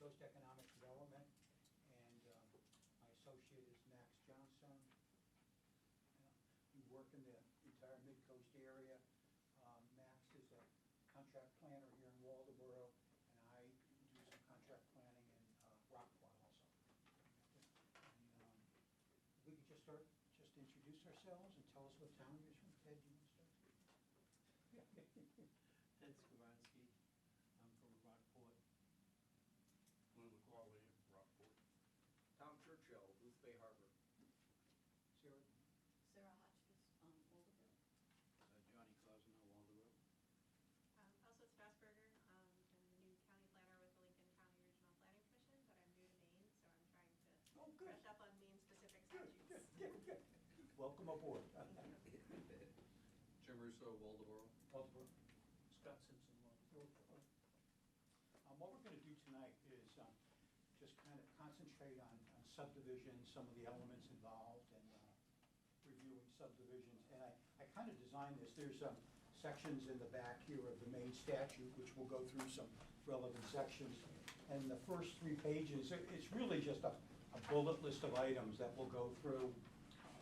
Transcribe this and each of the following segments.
Coast Economic Development, and my associate is Max Johnson. We work in the entire Mid-Coast area. Max is a contract planner here in Waldoboro, and I do some contract planning in Rockport also. And we could just start, just introduce ourselves and tell us what town you're from. Ted, do you want to start? Ted Skowronski, I'm from Rockport. Lou McCauley, Rockport. Tom Churchill, Booth Bay Harbor. Sarah? Sarah Hotchkiss, Waldoboro. Johnny Cosmo, Waldoboro. Also Strasburger, I'm the new county planner with the Lincoln County Regional Planning Commission, but I'm new to Maine, so I'm trying to brush up on Maine-specific statutes. Good. Welcome aboard. Jim Russo, Waldoboro. Waldoboro. Scott Simpson, Waldoboro. What we're going to do tonight is just kind of concentrate on subdivision, some of the elements involved, and reviewing subdivisions. And I kind of designed this. There's sections in the back here of the main statute, which we'll go through some relevant sections. And the first 3 pages, it's really just a bullet list of items that we'll go through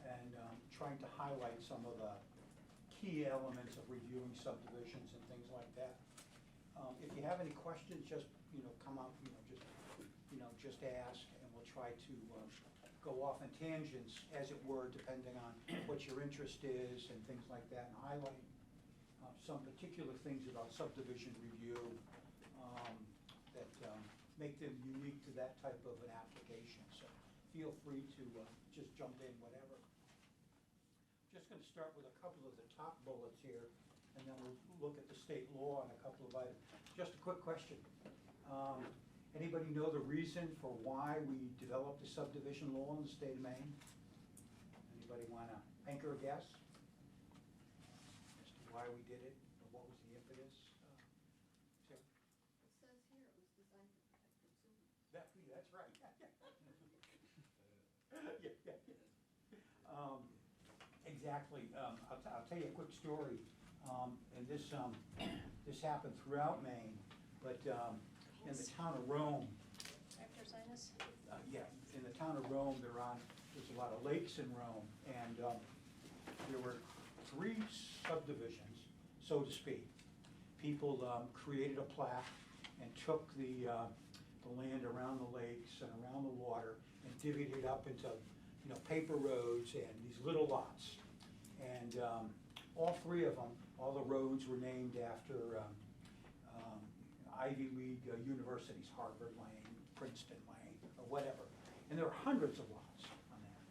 and trying to highlight some of the key elements of reviewing subdivisions and things like that. If you have any questions, just come up, just ask, and we'll try to go off on tangents, as it were, depending on what your interest is and things like that, and highlight some particular things about subdivision review that make them unique to that type of an application. So feel free to just jump in, whatever. Just going to start with a couple of the top bullets here, and then we'll look at the state law and a couple of items. Just a quick question. Anybody know the reason for why we developed a subdivision law in the state of Maine? Anybody want to anchor a guess as to why we did it, or what was the impetus? Sarah? It says here it was designed to protect consumers. That's right. Exactly. I'll tell you a quick story. And this happened throughout Maine, but in the town of Rome. Director Sinus? Yeah, in the town of Rome, there's a lot of lakes in Rome, and there were 3 subdivisions, so to speak. People created a plat and took the land around the lakes and around the water and divvied it up into paper roads and these little lots. And all 3 of them, all the roads were named after Ivy League universities, Harvard Lane, Princeton Lane, or whatever. And there were hundreds of lots on that.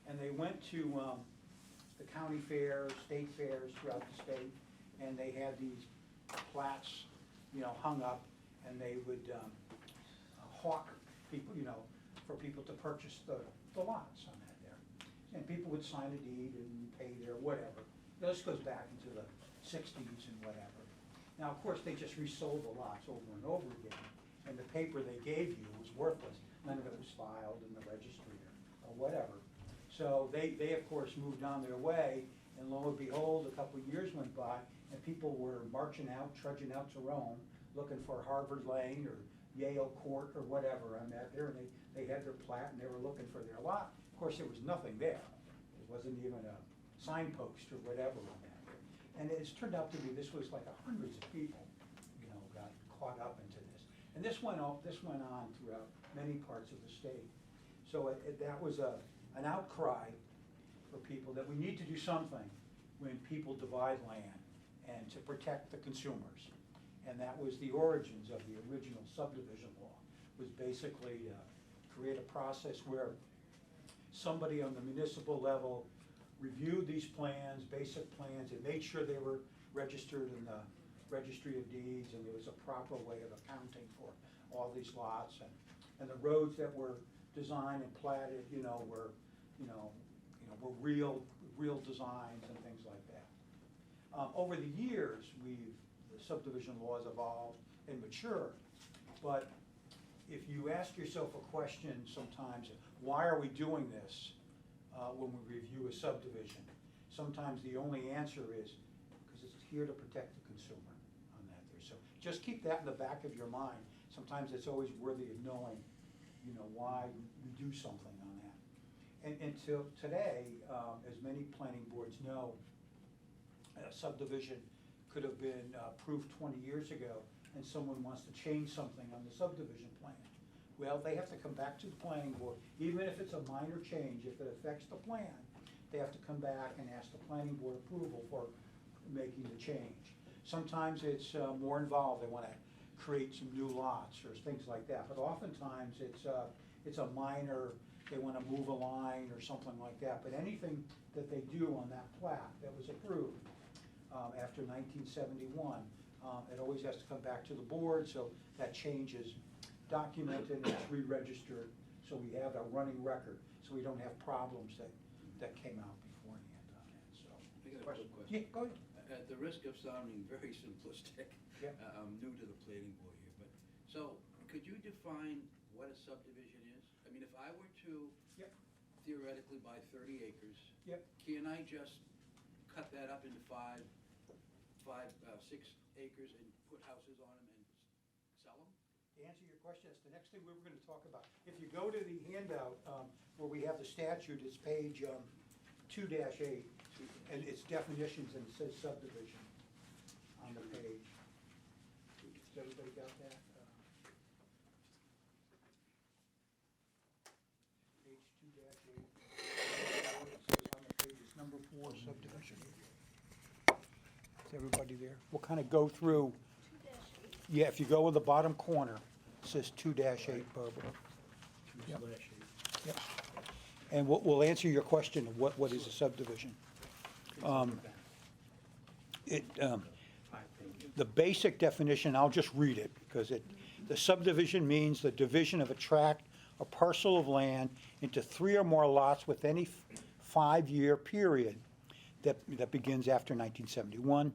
And they went to the county fairs, state fairs throughout the state, and they had these plats, hung up, and they would hawk people, for people to purchase the lots on that there. And people would sign a deed and pay their whatever. This goes back into the 60s and whatever. Now, of course, they just resold the lots over and over again, and the paper they gave you was worthless. None of it was filed in the registry or whatever. So they of course, moved on their way, and lo and behold, a couple of years went by, and people were marching out, trudging out to Rome, looking for Harvard Lane or Yale Court or whatever on that there, and they had their plat, and they were looking for their lot. Of course, there was nothing there. There wasn't even a signpost or whatever on that. And it's turned out to be, this was like hundreds of people, got caught up into this. And this went on throughout many parts of the state. So that was an outcry for people that we need to do something when people divide land and to protect the consumers. And that was the origins of the original subdivision law, was basically to create a process where somebody on the municipal level reviewed these plans, basic plans, and made sure they were registered in the registry of deeds, and there was a proper way of accounting for all these lots, and the roads that were designed and platted, were real designs and things like that. Over the years, the subdivision laws evolved and matured, but if you ask yourself a question sometimes, why are we doing this when we review a subdivision? Sometimes the only answer is because it's here to protect the consumer on that there. So just keep that in the back of your mind. sometimes it's always worthy of knowing, why we do something on that. And until today, as many planning boards know, a subdivision could have been approved 20 years ago, and someone wants to change something on the subdivision plan. Well, they have to come back to the planning board, even if it's a minor change, if it affects the plan, they have to come back and ask the planning board approval for making the change. Sometimes it's more involved, they wanna create some new lots or things like that, but oftentimes it's a minor, they wanna move a line or something like that, but anything that they do on that plat that was approved after 1971, it always has to come back to the board, so that change is documented and it's re-registered, so we have a running record, so we don't have problems that came out beforehand on that, so. I got a quick question. Yeah, go ahead. At the risk of sounding very simplistic, Yeah. I'm new to the planning board here, but, so, could you define what a subdivision is? I mean, if I were to Yep. theoretically buy 30 acres, Yep. can I just cut that up into 6 acres and put houses on them and sell them? To answer your question, that's the next thing we were gonna talk about. If you go to the handout, where we have the statute, it's page 2-8, and it's definitions, and it says subdivision on the page. Has everybody got that? Page 2-8. It says on the page, it's number 4, subdivision. Is everybody there? We'll kind of go through. 2-8. Yeah, if you go in the bottom corner, it says 2-8, Barbara. Yep. Yep. And we'll answer your question of what is a subdivision. The basic definition, I'll just read it, because the subdivision means the division of a tract, a parcel of land into 3 or more lots with any 5-year period that begins after 1971.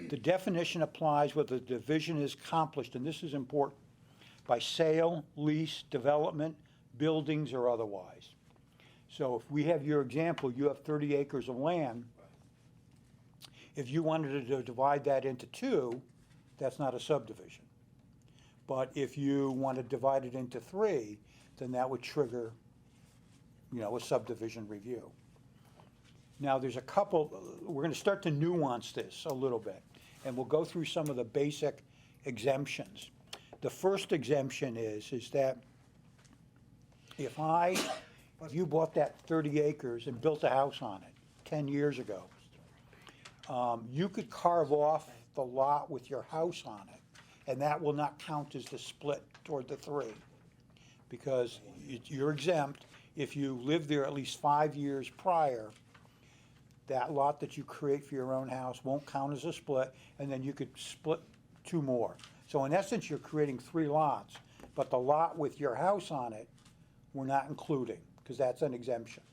The definition applies whether the division is accomplished, and this is important, by sale, lease, development, buildings, or otherwise. So if we have your example, you have 30 acres of land. If you wanted to divide that into 2, that's not a subdivision. But if you want to divide it into 3, then that would trigger, a subdivision review. Now, there's a couple, we're going to start to nuance this a little bit, and we'll go through some of the basic exemptions. The first exemption is that if you bought that 30 acres and built a house on it 10 years ago, you could carve off the lot with your house on it, and that will not count as the split toward the 3, because you're exempt. If you lived there at least 5 years prior, that lot that you create for your own house won't count as a split, and then you could split 2 more. So in essence, you're creating 3 lots, but the lot with your house on it, we're not including, because that's an exemption.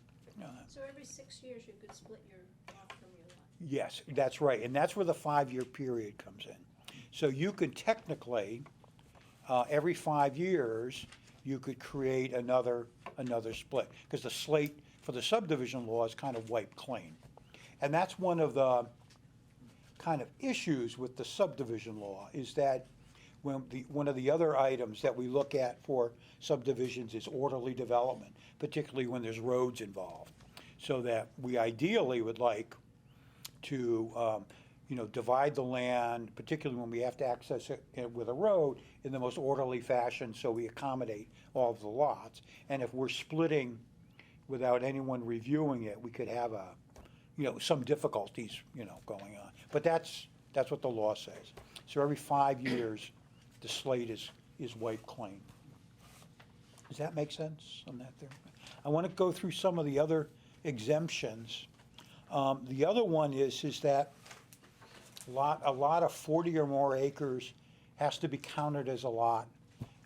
So every 6 years you could split your lot from your lot? Yes, that's right, and that's where the 5-year period comes in. So you could technically, every 5 years, you could create another split, because the slate for the subdivision law is kind of wiped clean. And that's one of the kind of issues with the subdivision law, is that one of the other items that we look at for subdivisions is orderly development, particularly when there's roads involved. So that we ideally would like to, divide the land, particularly when we have to access it with a road, in the most orderly fashion, so we accommodate all of the lots. And if we're splitting without anyone reviewing it, we could have some difficulties, going on. But that's what the law says. So every 5 years, the slate is wiped clean. Does that make sense on that there? I want to go through some of the other exemptions. The other one is that a lot of 40 or more acres has to be counted as a lot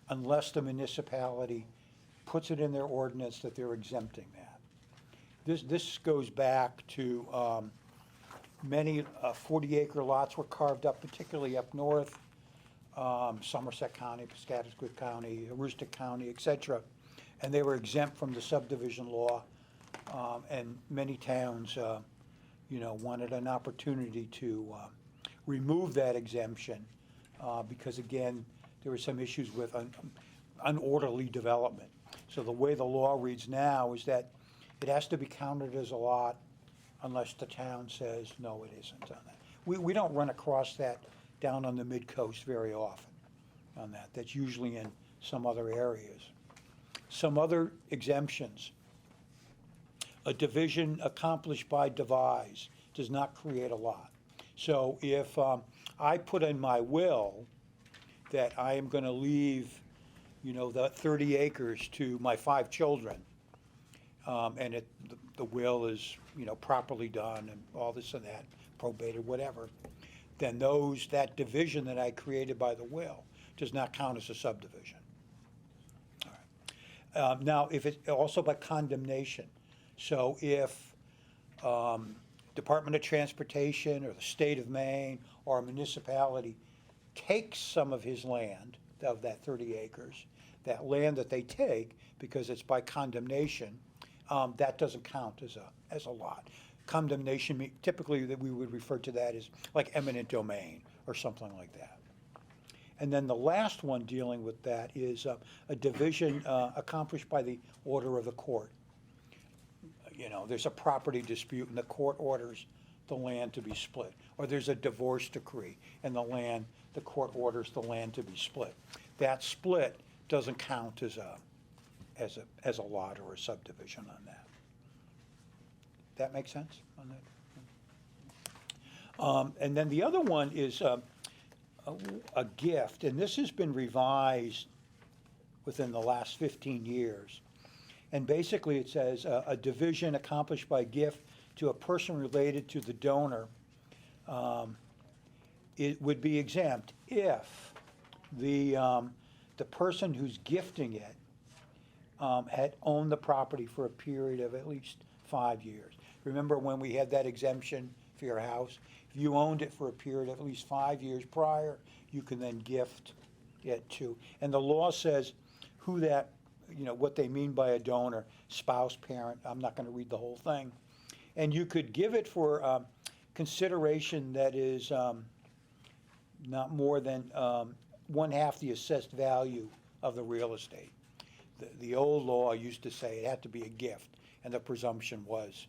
unless the municipality puts it in their ordinance that they're exempting that. This goes back to many 40-acre lots were carved up, particularly up north, Somerset County, Piscataqua County, Aroostook County, etc. And they were exempt from the subdivision law, and many towns, wanted an opportunity to remove that exemption because, again, there were some issues with unorderly development. So the way the law reads now is that it has to be counted as a lot unless the town says, no, it isn't on that. We don't run across that down on the mid-coast very often on that. That's usually in some other areas. Some other exemptions. A division accomplished by devise does not create a lot. So if I put in my will that I am going to leave, the 30 acres to my 5 children, and the will is, properly done and all this and that, probated, whatever, then that division that I created by the will does not count as a subdivision. All right. Now, if it's also by condemnation, so if Department of Transportation or the state of Maine or a municipality takes some of his land, of that 30 acres, that land that they take, because it's by condemnation, that doesn't count as a lot. Condemnation, typically that we would refer to that as like eminent domain or something like that. And then the last one dealing with that is a division accomplished by the order of the court. There's a property dispute and the court orders the land to be split. Or there's a divorce decree and the court orders the land to be split. That split doesn't count as a lot or a subdivision on that. That make sense on that? And then the other one is a gift, and this has been revised within the last 15 years. And basically it says a division accomplished by gift to a person related to the donor, it would be exempt if the person who's gifting it had owned the property for a period of at least 5 years. Remember when we had that exemption for your house? If you owned it for a period of at least 5 years prior, you can then gift it to. And the law says who that, what they mean by a donor, spouse, parent. I'm not going to read the whole thing. And you could give it for consideration that is not more than 1/2 the assessed value of the real estate. The old law used to say it had to be a gift, and the presumption was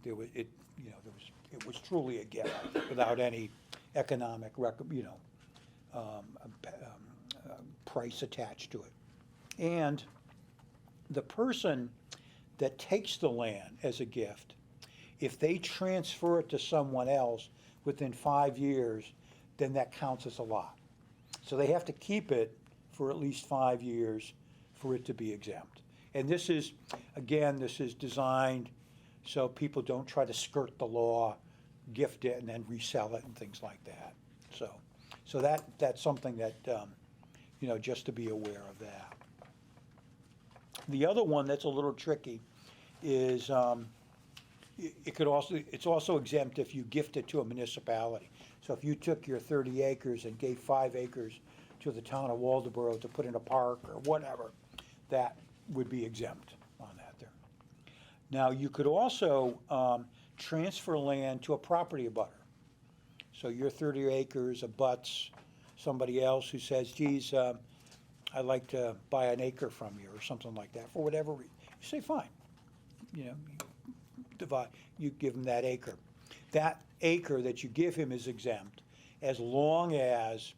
it was truly a gift without any economic price attached to it. And the person that takes the land as a gift, if they transfer it to someone else within 5 years, then that counts as a lot. So they have to keep it for at least 5 years for it to be exempt. And this is designed so people don't try to skirt the law, gift it, and then resell it and things like that. So that's something that, just to be aware of that. The other one that's a little tricky is it's also exempt if you gift it to a municipality. So if you took your 30 acres and gave 5 acres to the town of Waldoboro to put in a park or whatever, that would be exempt on that there. Now, you could also transfer land to a property abutter. So your 30 acres abuts somebody else who says, geez, I'd like to buy an acre from you or something like that for whatever reason. You say, fine. You give him that acre. That acre that you give him is exempt as long as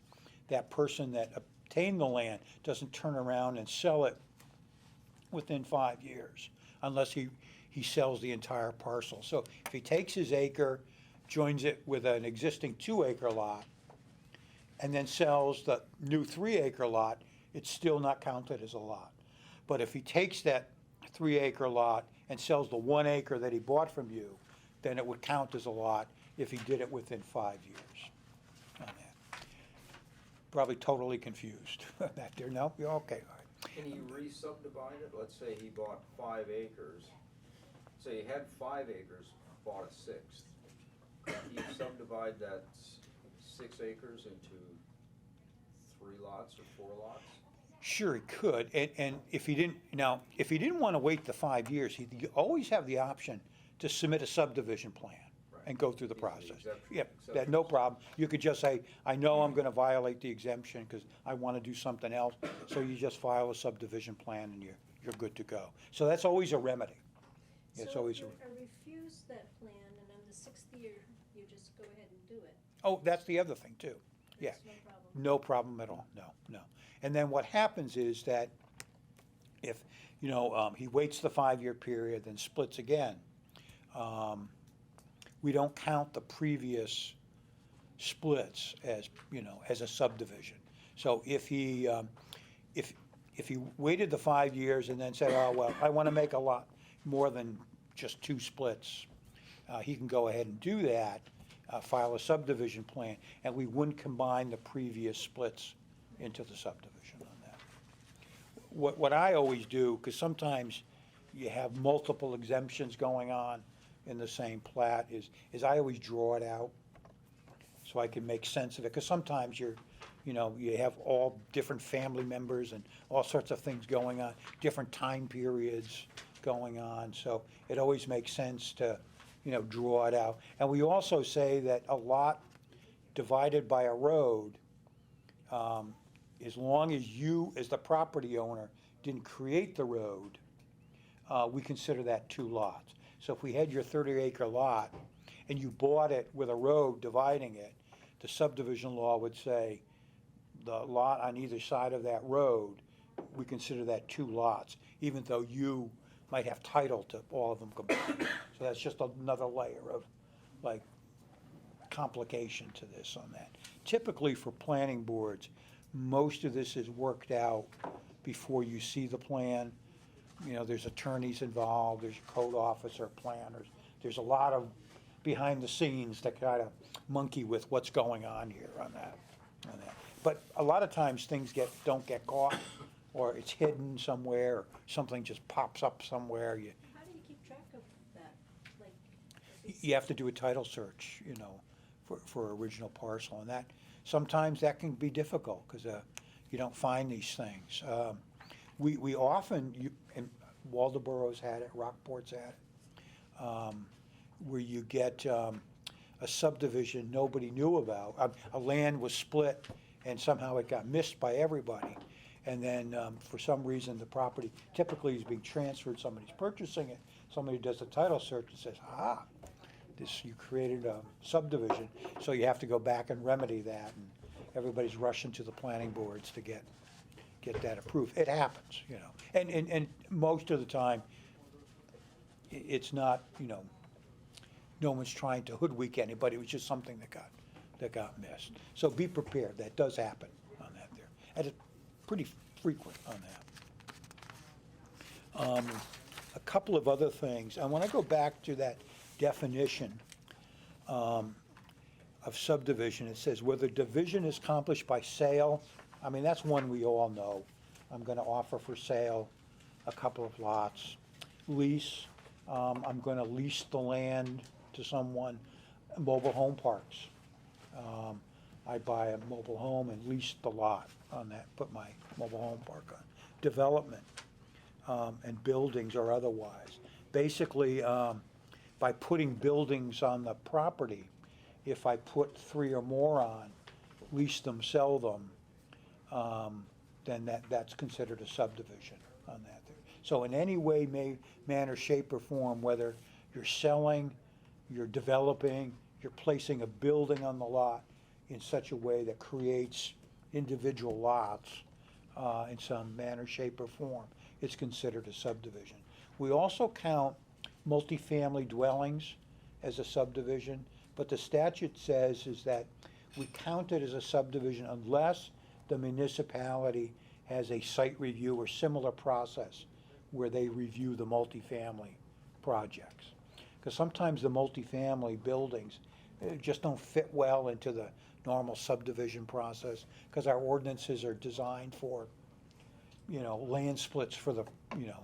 that person that obtained the land doesn't turn around and sell it within 5 years, unless he sells the entire parcel. So if he takes his acre, joins it with an existing 2-acre lot, and then sells the new 3-acre lot, it's still not counted as a lot. But if he takes that 3-acre lot and sells the 1 acre that he bought from you, then it would count as a lot if he did it within 5 years on that. Probably totally confused that there. No? Yeah, okay, all right. Can he re-subdivide it? Let's say he bought 5 acres. Say he had 5 acres, bought a 6th. Can he subdivide that 6 acres into 3 lots or 4 lots? Sure, he could, and if he didn't want to wait the 5 years, he'd always have the option to submit a subdivision plan. Right. and go through the Use the process. exemption- Yeah, that, no exceptions. problem. You could just say, I know I'm gonna violate the exemption because I wanna do something else, so you just file a subdivision plan and you're good to go. So that's always a remedy. It's So always if a, you refuse that plan and on the 6th year, you just go ahead and do it, oh, that's the other thing too. Yeah. that's no problem. No problem at all, no. And then what happens is that if, he waits the 5-year period, then splits again, we don't count the previous splits as, as a subdivision. So if he waited the 5 years and then said, oh, well, I want to make a lot more than just 2 splits, he can go ahead and do that, file a subdivision plan, and we wouldn't combine the previous splits into the subdivision on that. What I always do, because sometimes you have multiple exemptions going on in the same plat, is I always draw it out so I can make sense of it, because sometimes you have all different family members and all sorts of things going on, different time periods going on, so it always makes sense to, draw it out. And we also say that a lot divided by a road, as long as you, as the property owner, didn't create the road, we consider that 2 lots. So if we had your 30-acre lot and you bought it with a road dividing it, the subdivision law would say the lot on either side of that road, we consider that 2 lots, even though you might have title to all of them combined. So that's just another layer of, like, complication to this on that. Typically for planning boards, most of this is worked out before you see the plan. There's attorneys involved, there's a code officer, planners. There's a lot of behind the scenes that kind of monkey with what's going on here on that. But a lot of times things don't get caught, or it's hidden somewhere, or something just pops up somewhere. How do you keep track of that? Like, if it's- You have to do a title search, for original parcel, and that, sometimes that can be difficult, because you don't find these things. We often, and Waldoboro's had it, Rockport's had it, where you get a subdivision nobody knew about. A land was split, and somehow it got missed by everybody. And then, for some reason, the property typically is being transferred, somebody's purchasing it, somebody does a title search and says, you created a subdivision, so you have to go back and remedy that, and everybody's rushing to the planning boards to get that approved. It happens, and most of the time, it's not, no one's trying to hoodwink anybody, it was just something that got missed. So be prepared, that does happen on that there, and it's pretty frequent on that. A couple of other things, I want to go back to that definition of subdivision. It says whether division is accomplished by sale, that's one we all know. I'm going to offer for sale a couple of lots. Lease, I'm going to lease the land to someone. Mobile home parks, I buy a mobile home and lease the lot on that, put my mobile home park on. Development, and buildings or otherwise. Basically, by putting buildings on the property, if I put 3 or more on, lease them, sell them, then that's considered a subdivision on that there. So in any way, manner, shape, or form, whether you're selling, you're developing, you're placing a building on the lot in such a way that creates individual lots in some manner, shape, or form, it's considered a subdivision. We also count multifamily dwellings as a subdivision, but the statute says is that we count it as a subdivision unless the municipality has a site review or similar process where they review the multifamily projects. Because sometimes the multifamily buildings just don't fit well into the normal subdivision process, because our ordinances are designed for, land splits for the,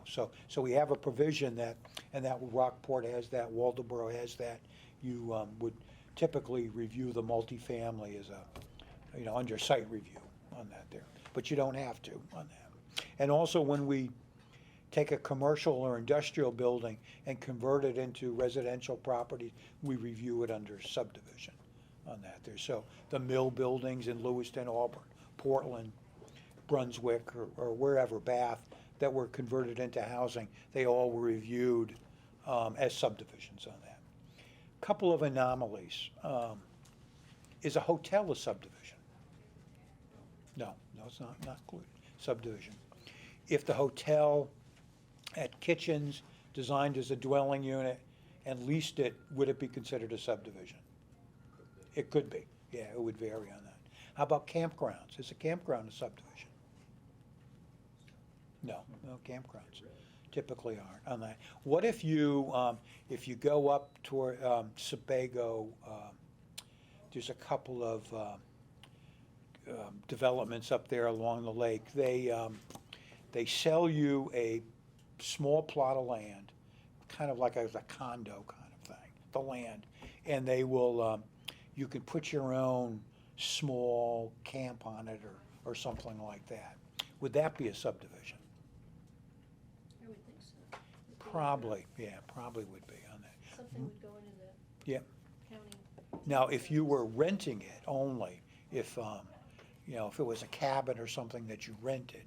so we have a provision that, and that Rockport has that, Waldoboro has that. You would typically review the multifamily as a, under site review on that there, but you don't have to on that. And also when we take a commercial or industrial building and convert it into residential property, we review it under subdivision on that there. So the mill buildings in Lewiston, Auburn, Portland, Brunswick, or wherever, Bath, that were converted into housing, they all were reviewed as subdivisions on that. Couple of anomalies. Is a hotel a subdivision? No, it's not included, subdivision. If the hotel had kitchens designed as a dwelling unit and leased it, would it be considered a subdivision? It could be, yeah, it would vary on that. How about campgrounds? Is a campground a subdivision? No, campgrounds typically aren't on that. What if you go up toward Sebago, there's a couple of developments up there along the lake. They sell you a small plot of land, kind of like a condo kind of thing, the land, and they will, you can put your own small camp on it or something like that. Would that be a subdivision? I would think so. Would be Probably, yeah, probably would be on that. Something would go into the Yeah. county. Now, if you were renting it only, if if it was a cabin or something that you rented,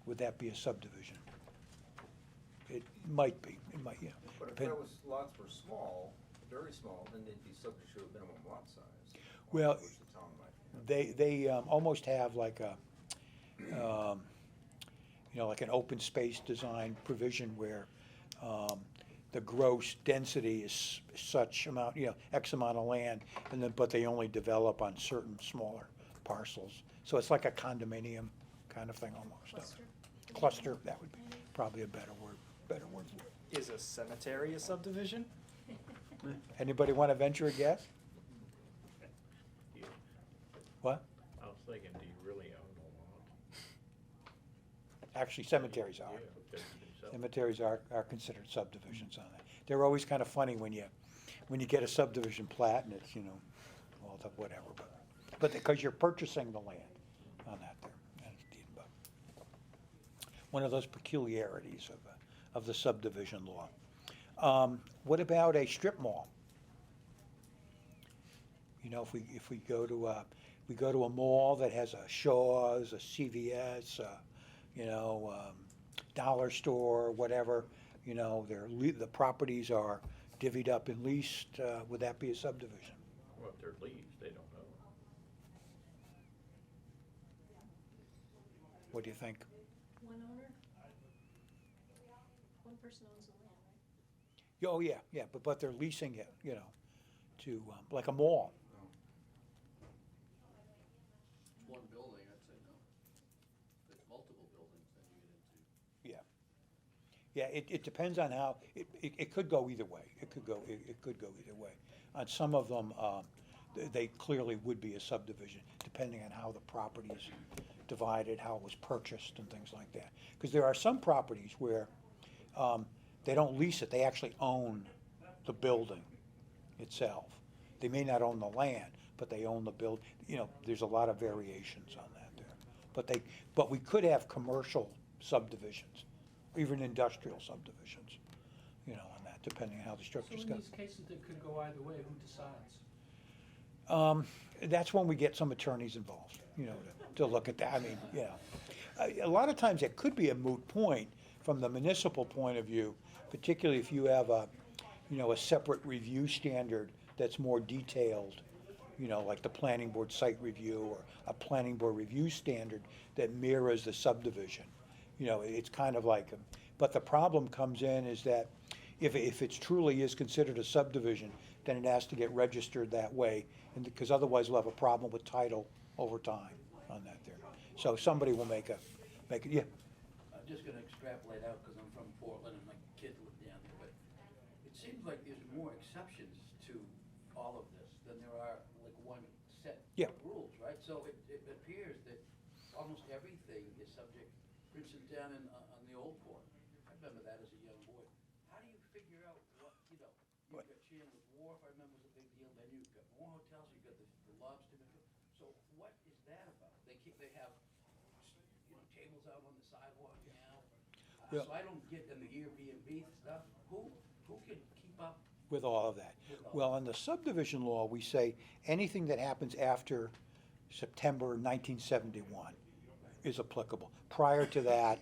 would that be a subdivision? It might be, But if Depend- that was, lots were small, very small, then they'd be subject to a minimum lot size. Well, Which the town might. They almost have like a, like an open space design provision where the gross density is such amount, X amount of land, and then, but they only develop on certain smaller parcels. So it's like a condominium kind of thing almost. Cluster. Cluster, that would be probably a better word for it. Is a cemetery a subdivision? Anybody want to venture a guess? Yeah. What? I was thinking, do you really own a lot? Actually, cemeteries are. Yeah, they're themselves. Cemeteries are considered subdivisions on that. They're always kind of funny when you get a subdivision plat and it's, all the whatever, but because you're purchasing the land on that there. That's the- but one of those peculiarities of the subdivision law. What about a strip mall? If we go to a mall that has a Shaw's, a CVS, dollar store, whatever, the properties are divvied up and leased, would that be a subdivision? Well, if they're leased, they don't own. What do you think? One owner? One person owns the land, right? Oh, yeah, but they're leasing it, to, like a mall. One building, I'd say no. If it's multiple buildings, then you get into. Yeah. Yeah, it depends on how, it could go either way. It could go either way. On some of them, they clearly would be a subdivision, depending on how the property is divided, how it was purchased and things like that. Because there are some properties where they don't lease it, they actually own the building itself. They may not own the land, but they own the build, there's a lot of variations on that there. But we could have commercial subdivisions, even industrial subdivisions, on that, depending on how the So structure's in got. these cases, that could go either way, who decides? That's when we get some attorneys involved, to look at that. I mean, a lot of times it could be a moot point from the municipal point of view, particularly if you have a separate review standard that's more detailed, like the planning board site review or a planning board review standard that mirrors the subdivision. It's kind of like, but the problem comes in is that if it truly is considered a subdivision, then it has to get registered that way, and because otherwise we'll have a problem with title over time on that there. So somebody will make it, yeah. I'm just gonna extrapolate out, because I'm from Portland and my kids live down there, but it seems like there's more exceptions to all of this than there are like one set Yeah. of rules, right? So it appears that almost everything is subject, for instance, down on the old port. I remember that as a young boy. How do you figure out what, you've got Chandler's Wharf, I remember was a big deal, then you've got more hotels, you've got the Lobster. So what is that about? They have, tables out on the sidewalk now. Yeah. So I don't get in the Airbnb stuff, who can keep up With all of that. with all? Well, in the subdivision law, we say anything that happens after September 1971 is applicable. Prior to that,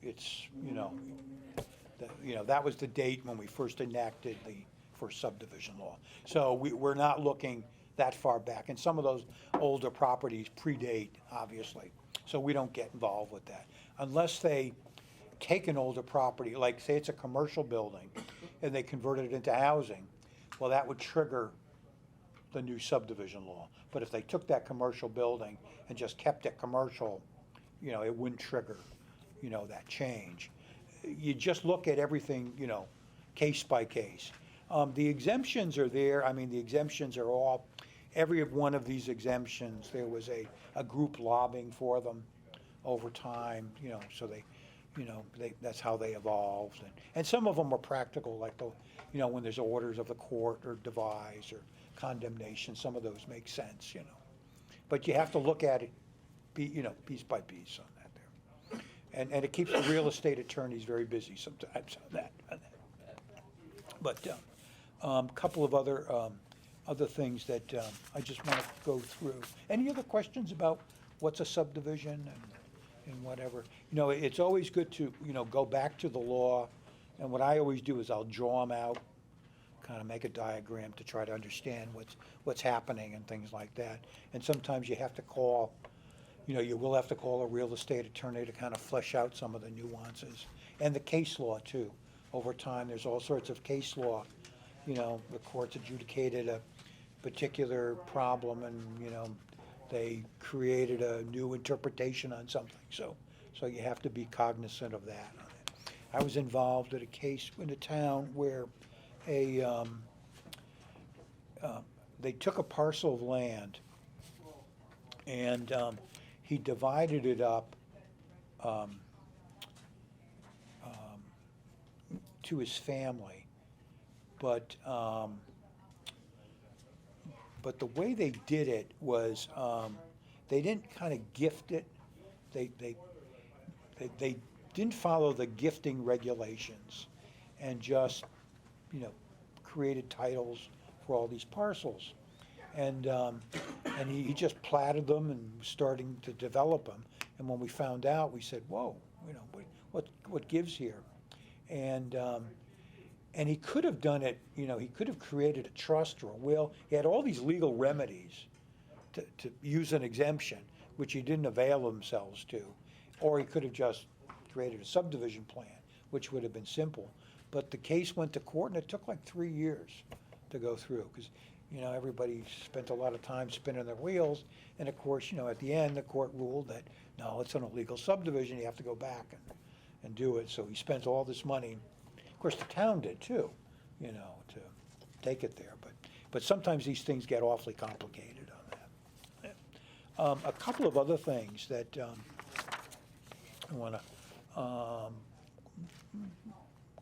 it's, that was the date when we first enacted the first subdivision law. So we're not looking that far back. And some of those older properties predate, obviously. So we don't get involved with that. Unless they take an older property, like say it's a commercial building, and they converted it into housing, well, that would trigger the new subdivision law. But if they took that commercial building and just kept it commercial, it wouldn't trigger, that change. You just look at everything, case by case. The exemptions are there. I mean, the exemptions are all, every one of these exemptions, there was a group lobbying for them over time, so that's how they evolved. And some of them were practical, like when there's orders of the court or devise or condemnation, some of those make sense, But you have to look at it, piece by piece on that there. And it keeps the real estate attorneys very busy sometimes on that. But couple of other things that I just want to go through. Any other questions about what's a subdivision and whatever? It's always good to, go back to the law, and what I always do is I'll draw them out, kind of make a diagram to try to understand what's happening and things like that. And sometimes you have to call, you will have to call a real estate attorney to kind of flesh out some of the nuances. And the case law too. Over time, there's all sorts of case law. The courts adjudicated a particular problem and, they created a new interpretation on something. So you have to be cognizant of that. I was involved in a case in a town where they took a parcel of land and he divided it up to his family. But the way they did it was they didn't kind of gift it. They didn't follow the gifting regulations and just created titles for all these parcels. And he just platted them and was starting to develop them. And when we found out, we said, whoa, what gives here? And he could have done it, he could have created a trust or a will. He had all these legal remedies to use an exemption, which he didn't avail themselves to. Or he could have just created a subdivision plan, which would have been simple. But the case went to court, and it took like 3 years to go through, because, everybody spent a lot of time spinning their wheels. And of course, at the end, the court ruled that, no, it's an illegal subdivision, you have to go back and do it. So he spent all this money. Of course, the town did too, to take it there. But sometimes these things get awfully complicated on that. A couple of other things that I want to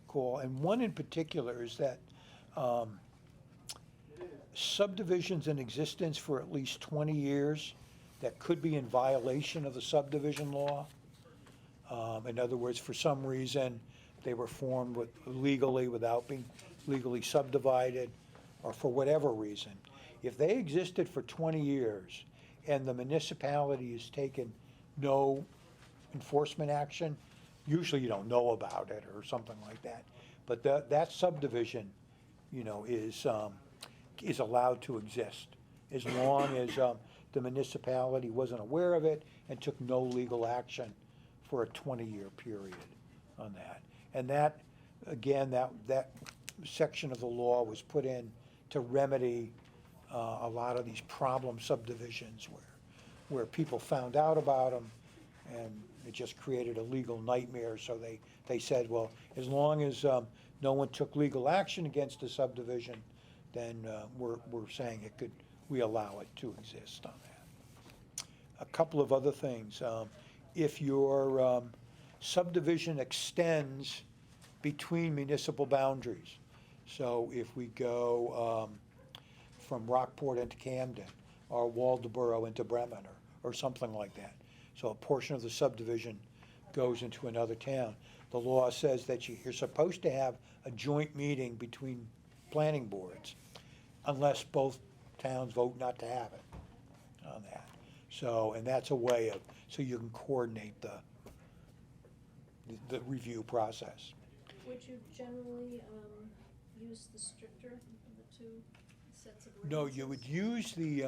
call, and one in particular is that subdivisions in existence for at least 20 years that could be in violation of the subdivision law. In other words, for some reason, they were formed legally without being legally subdivided, or for whatever reason. If they existed for 20 years and the municipality has taken no enforcement action, usually you don't know about it or something like that. But that subdivision, is allowed to exist as long as the municipality wasn't aware of it and took no legal action for a 20-year period on that. And that, again, that section of the law was put in to remedy a lot of these problem subdivisions where people found out about them and it just created a legal nightmare. So they said, well, as long as no one took legal action against the subdivision, then we're saying we allow it to exist on that. A couple of other things. If your subdivision extends between municipal boundaries, so if we go from Rockport into Camden, or Waldoboro into Bremen, or something like that. So a portion of the subdivision goes into another town. The law says that you're supposed to have a joint meeting between planning boards unless both towns vote not to have it on that. So, and that's a way of, so you can coordinate the review process. Would you generally, use the stricter of the two sets of ordinances? No, you would use the,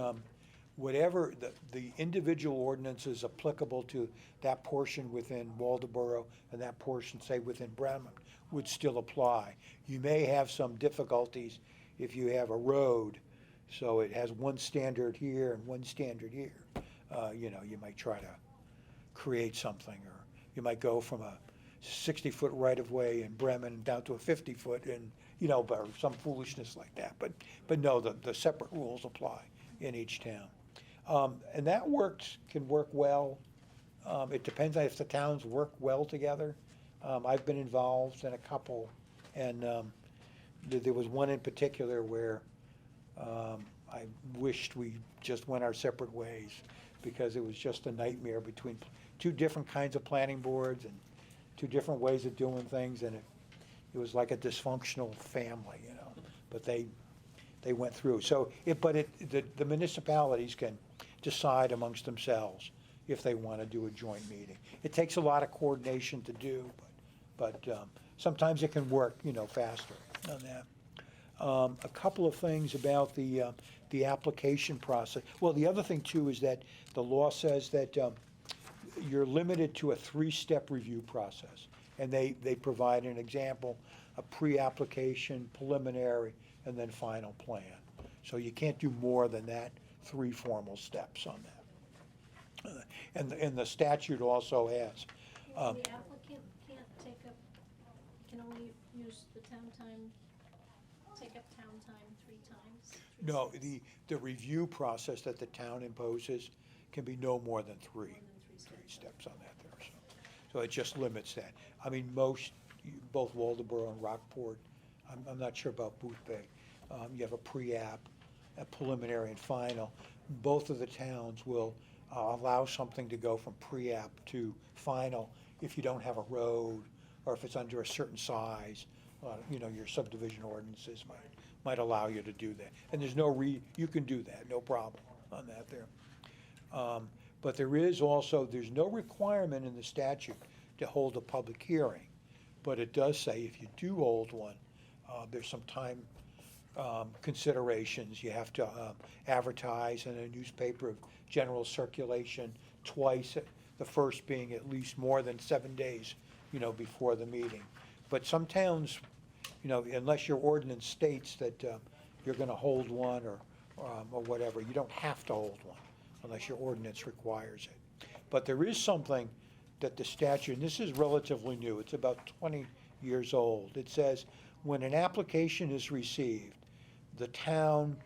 whatever, the individual ordinances applicable to that portion within Waldoboro and that portion, say, within Bremen, would still apply. You may have some difficulties if you have a road, so it has one standard here and one standard here. You might try to create something, or you might go from a 60-foot right-of-way in Bremen down to a 50-foot, and, or some foolishness like that. But no, the separate rules apply in each town. And that can work well. It depends on if the towns work well together. I've been involved in a couple, and there was one in particular where I wished we just went our separate ways, because it was just a nightmare between two different kinds of planning boards and two different ways of doing things, and it was like a dysfunctional family, but they went through. So, the municipalities can decide amongst themselves if they want to do a joint meeting. It takes a lot of coordination to do, but sometimes it can work, faster on that. A couple of things about the application process. Well, the other thing too is that the law says that you're limited to a 3-step review process. And they provide an example, a pre-application, preliminary, and then final plan. So you can't do more than that, 3 formal steps on that. And the statute also has. The applicant can't can only use the take up town time 3 times? No, 3 steps? the review process that the town imposes can be no more than 3. More than 3 steps. 3 steps on that there, so it just limits that. I mean, both Waldoboro and Rockport, I'm not sure about Booth Bay, you have a pre-app, a preliminary and final. Both of the towns will allow something to go from pre-app to final if you don't have a road, or if it's under a certain size. Your subdivision ordinances might allow you to do that. And there's you can do that, no problem on that there. But there's no requirement in the statute to hold a public hearing. But it does say if you do hold one, there's some time considerations. You have to advertise in a newspaper of general circulation twice, the first being at least more than 7 days, before the meeting. But some towns, unless your ordinance states that you're going to hold one or whatever, you don't have to hold one unless your ordinance requires it. But there is something that the statute, and this is relatively new, it's about 20 years old. It says when an application is received, the town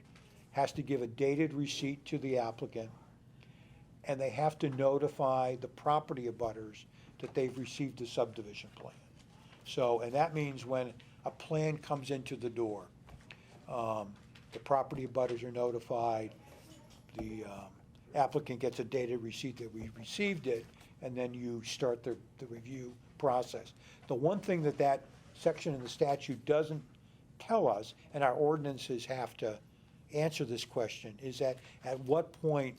has to give a dated receipt to the applicant, and they have to notify the property abutters that they've received a subdivision plan. So, and that means when a plan comes into the door, the property abutters are notified, the applicant gets a dated receipt that we received it, and then you start the review process. The one thing that section in the statute doesn't tell us, and our ordinances have to answer this question, is that at what point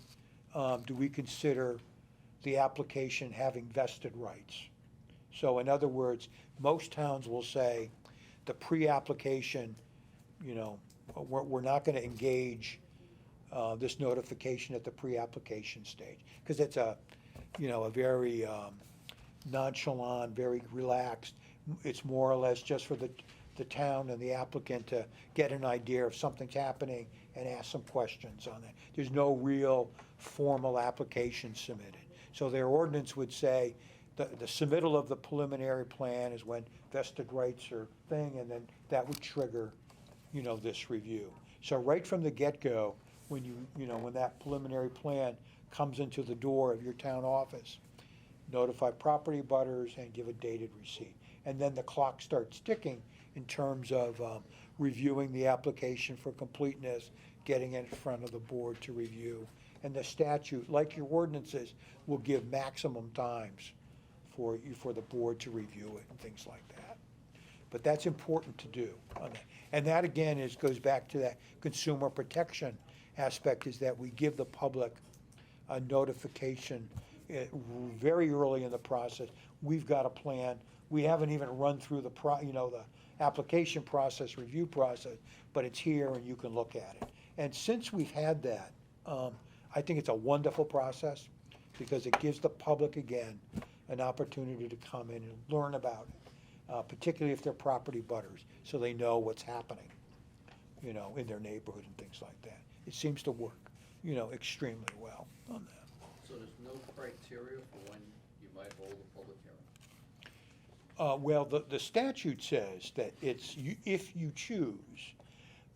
do we consider the application having vested rights? So in other words, most towns will say the pre-application, we're not going to engage this notification at the pre-application stage, because it's a very nonchalant, very relaxed. It's more or less just for the town and the applicant to get an idea if something's happening and ask some questions on it. There's no real formal application submitted. So their ordinance would say the submittal of the preliminary plan is when vested rights are thing, and then that would trigger, this review. So right from the get-go, when when that preliminary plan comes into the door of your town office, notify property abutters and give a dated receipt. And then the clock starts ticking in terms of reviewing the application for completeness, getting it in front of the board to review. And the statute, like your ordinances, will give maximum times for the board to review it and things like that. But that's important to do on that. And that again goes back to that consumer protection aspect, is that we give the public a notification very early in the process. We've got a plan. We haven't even run through the the application process, review process, but it's here and you can look at it. And since we've had that, I think it's a wonderful process because it gives the public, again, an opportunity to come in and learn about it, particularly if they're property butters, so they know what's happening, in their neighborhood and things like that. It seems to work, extremely well on that. So there's no criteria for when you might hold a public hearing? Well, the statute says that if you choose,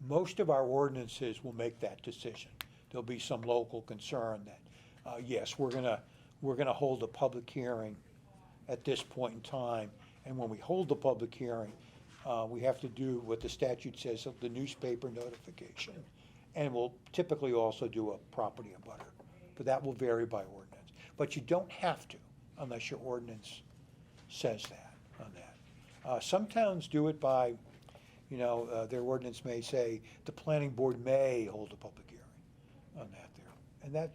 most of our ordinances will make that decision. There'll be some local concern that, yes, we're gonna hold a public hearing at this point in time, and when we hold the public hearing, we have to do what the statute says, the newspaper notification, and we'll typically also do a property abutter, but that will vary by ordinance. But you don't have to, unless your ordinance says that, on that. Some towns do it by, their ordinance may say, the planning board may hold a public hearing on that there. And that,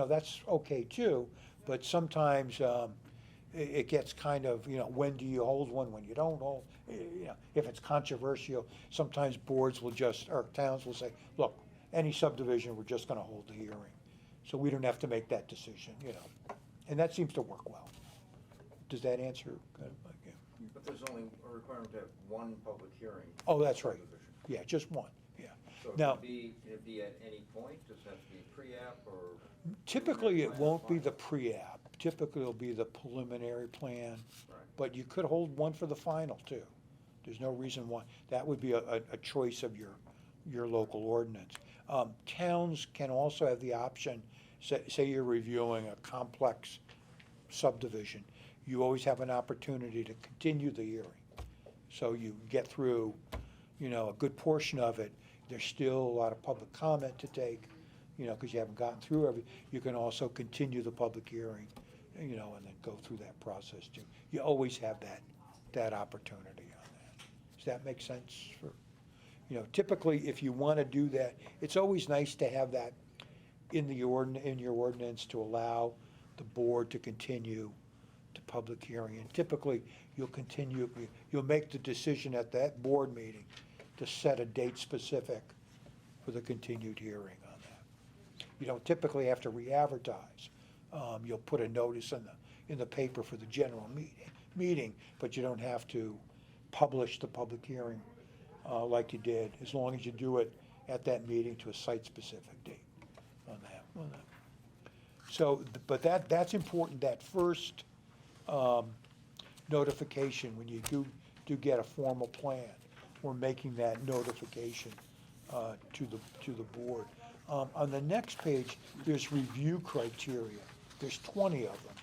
that's okay too, but sometimes it gets kind of, when do you hold one, when you don't hold, if it's controversial, sometimes boards will just, or towns will say, look, any subdivision, we're just gonna hold the hearing. So we don't have to make that decision, and that seems to work well. Does that answer? But there's only a requirement to have one public hearing. Oh, that's right. Subdivision. Yeah, just one, yeah. So it Now, could be, it'd be at any point, does it have to be pre-app or? typically, it plan won't be the final? pre-app. Typically, it'll be the preliminary plan, Right. but you could hold one for the final too. There's no reason why. That would be a choice of your local ordinance. Towns can also have the option, say you're reviewing a complex subdivision, you always have an opportunity to continue the hearing. So you get through, a good portion of it, there's still a lot of public comment to take, because you haven't gotten through everything. You can also continue the public hearing, and then go through that process too. You always have that opportunity on that. Does that make sense for, typically if you want to do that, it's always nice to have that in your ordinance to allow the board to continue to public hearing. And typically, you'll make the decision at that board meeting to set a date specific for the continued hearing on that. You don't typically have to re-advertise. You'll put a notice in the paper for the general meeting, but you don't have to publish the public hearing like you did, as long as you do it at that meeting to a site-specific date on that. So, but that's important, that first notification, when you do get a formal plan, we're making that notification to the board. On the next page, there's review criteria. There's 20 of them.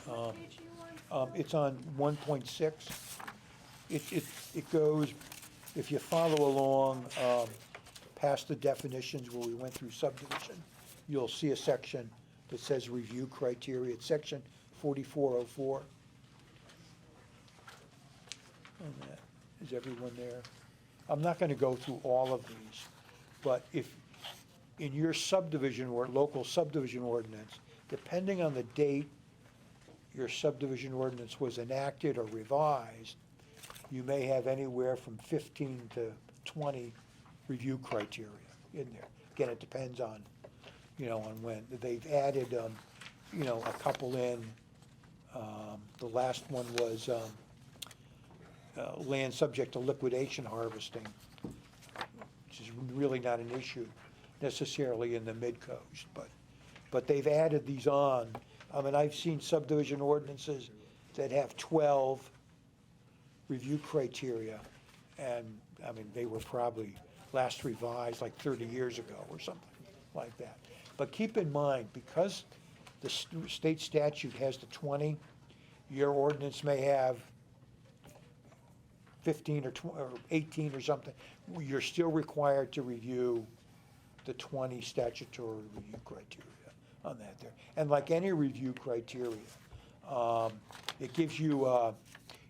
What page are you on? It's on 1.6. It goes, if you follow along past the definitions where we went through subdivision, you'll see a section that says review criteria. It's section 4404. On that. Is everyone there? I'm not going to go through all of these, but if in your subdivision or local subdivision ordinance, depending on the date your subdivision ordinance was enacted or revised, you may have anywhere from 15 to 20 review criteria in there. Again, it depends on, on when. They've added, a couple in. The last one was land subject to liquidation harvesting, which is really not an issue necessarily in the mid-coast, but they've added these on. I mean, I've seen subdivision ordinances that have 12 review criteria, and, I mean, they were probably last revised like 30 years ago or something like that. But keep in mind, because the state statute has the 20, your ordinance may have 15 or 18 or something. You're still required to review the 20 statutory review criteria on that there. And like any review criteria, It gives you,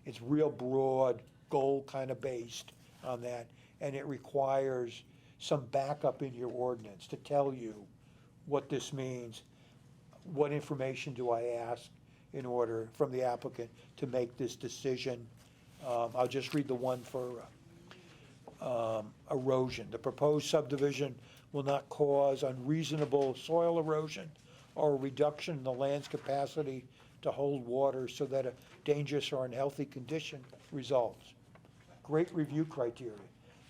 it's real broad, goal kind of based on that, and it requires some backup in your ordinance to tell you what this means. What information do I ask in order, from the applicant, to make this decision? I'll just read the one for erosion. The proposed subdivision will not cause unreasonable soil erosion or a reduction in the land's capacity to hold water so that a dangerous or unhealthy condition results. Great review criteria.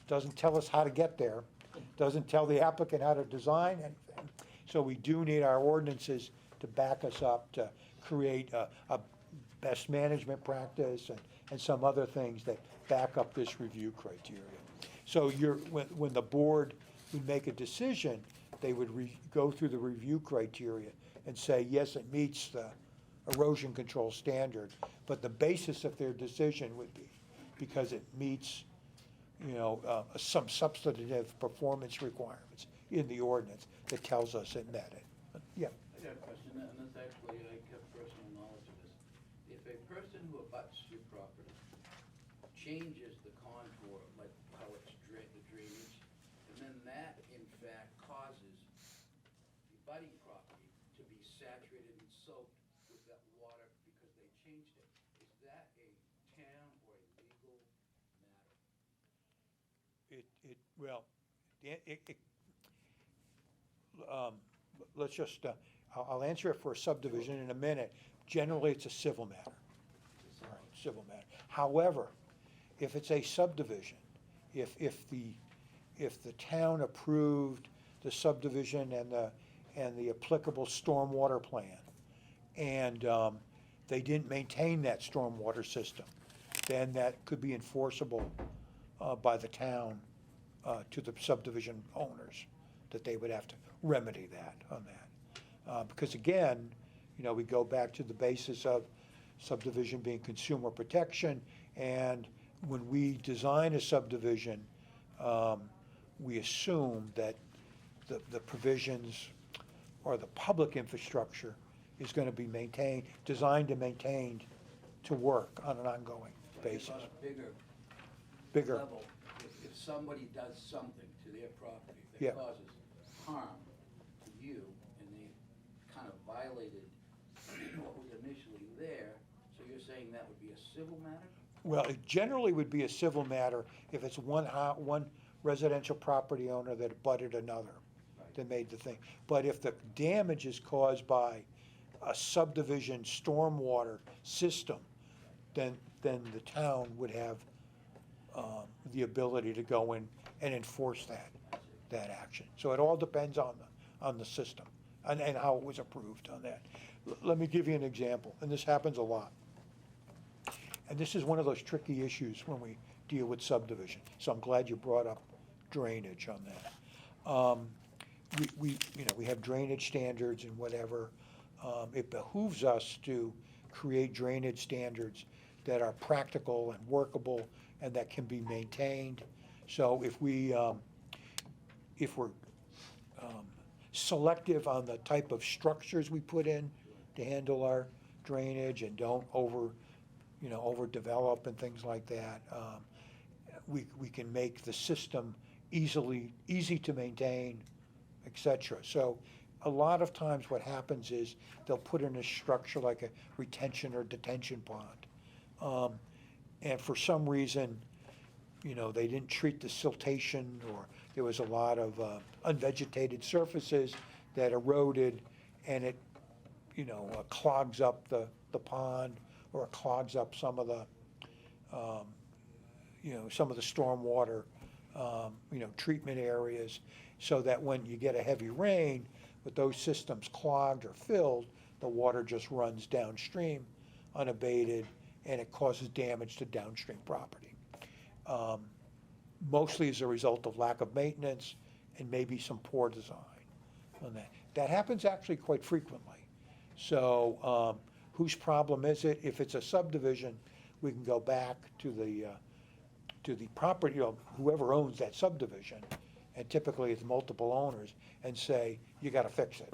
Doesn't tell us how to get there, doesn't tell the applicant how to design anything. So we do need our ordinances to back us up, to create a best management practice and some other things that back up this review criteria. So when the board would make a decision, they would go through the review criteria and say, yes, it meets the erosion control standard, but the basis of their decision would be because it meets, some substantive performance requirements in the ordinance that tells us it met it. Yeah. I got a question, and this actually, I have personal knowledge of this. If a person who abuts your property changes the contour, like how it's the drainage, and then that in fact causes the abutting property to be saturated and soaked with that water because they changed it, is that a town or a legal matter? Let's just, I'll answer it for a subdivision in a minute. Generally, it's a civil matter. All right, civil matter. However, if it's a subdivision, if the town approved the subdivision and the applicable stormwater plan, and they didn't maintain that stormwater system, then that could be enforceable by the town to the subdivision owners, that they would have to remedy that on that. Because again, we go back to the basis of subdivision being consumer protection, and when we design a subdivision, we assume that the provisions or the public infrastructure is going to be maintained, designed and maintained to work on an ongoing basis. On a Bigger. level, if somebody does something to their property Yeah. that causes harm to you, and they kind of violated what was initially there, so you're saying that would be a civil matter? Well, it generally would be a civil matter if it's one residential property owner that abutted another that made the thing. But if the damage is caused by a subdivision stormwater system, then the town would have the ability to go in and enforce that action. So it all depends on the system and how it was approved on that. Let me give you an example, and this happens a lot. And this is one of those tricky issues when we deal with subdivision. So I'm glad you brought up drainage on that. We have drainage standards and whatever. It behooves us to create drainage standards that are practical and workable and that can be maintained. So if we're selective on the type of structures we put in to handle our drainage and don't overdevelop and things like that, we can make the system easy to maintain, et cetera. So a lot of times what happens is they'll put in a structure like a retention or detention pond. And for some reason, they didn't treat the siltation, or there was a lot of unvegetated surfaces that eroded, and it, clogs up the pond, or it clogs up some of the, some of the stormwater, treatment areas, so that when you get a heavy rain, with those systems clogged or filled, the water just runs downstream unabated, and it causes damage to downstream property. Mostly as a result of lack of maintenance and maybe some poor design on that. That happens actually quite frequently. So whose problem is it? If it's a subdivision, we can go back to the property, whoever owns that subdivision, and typically it's multiple owners, and say, you gotta fix it.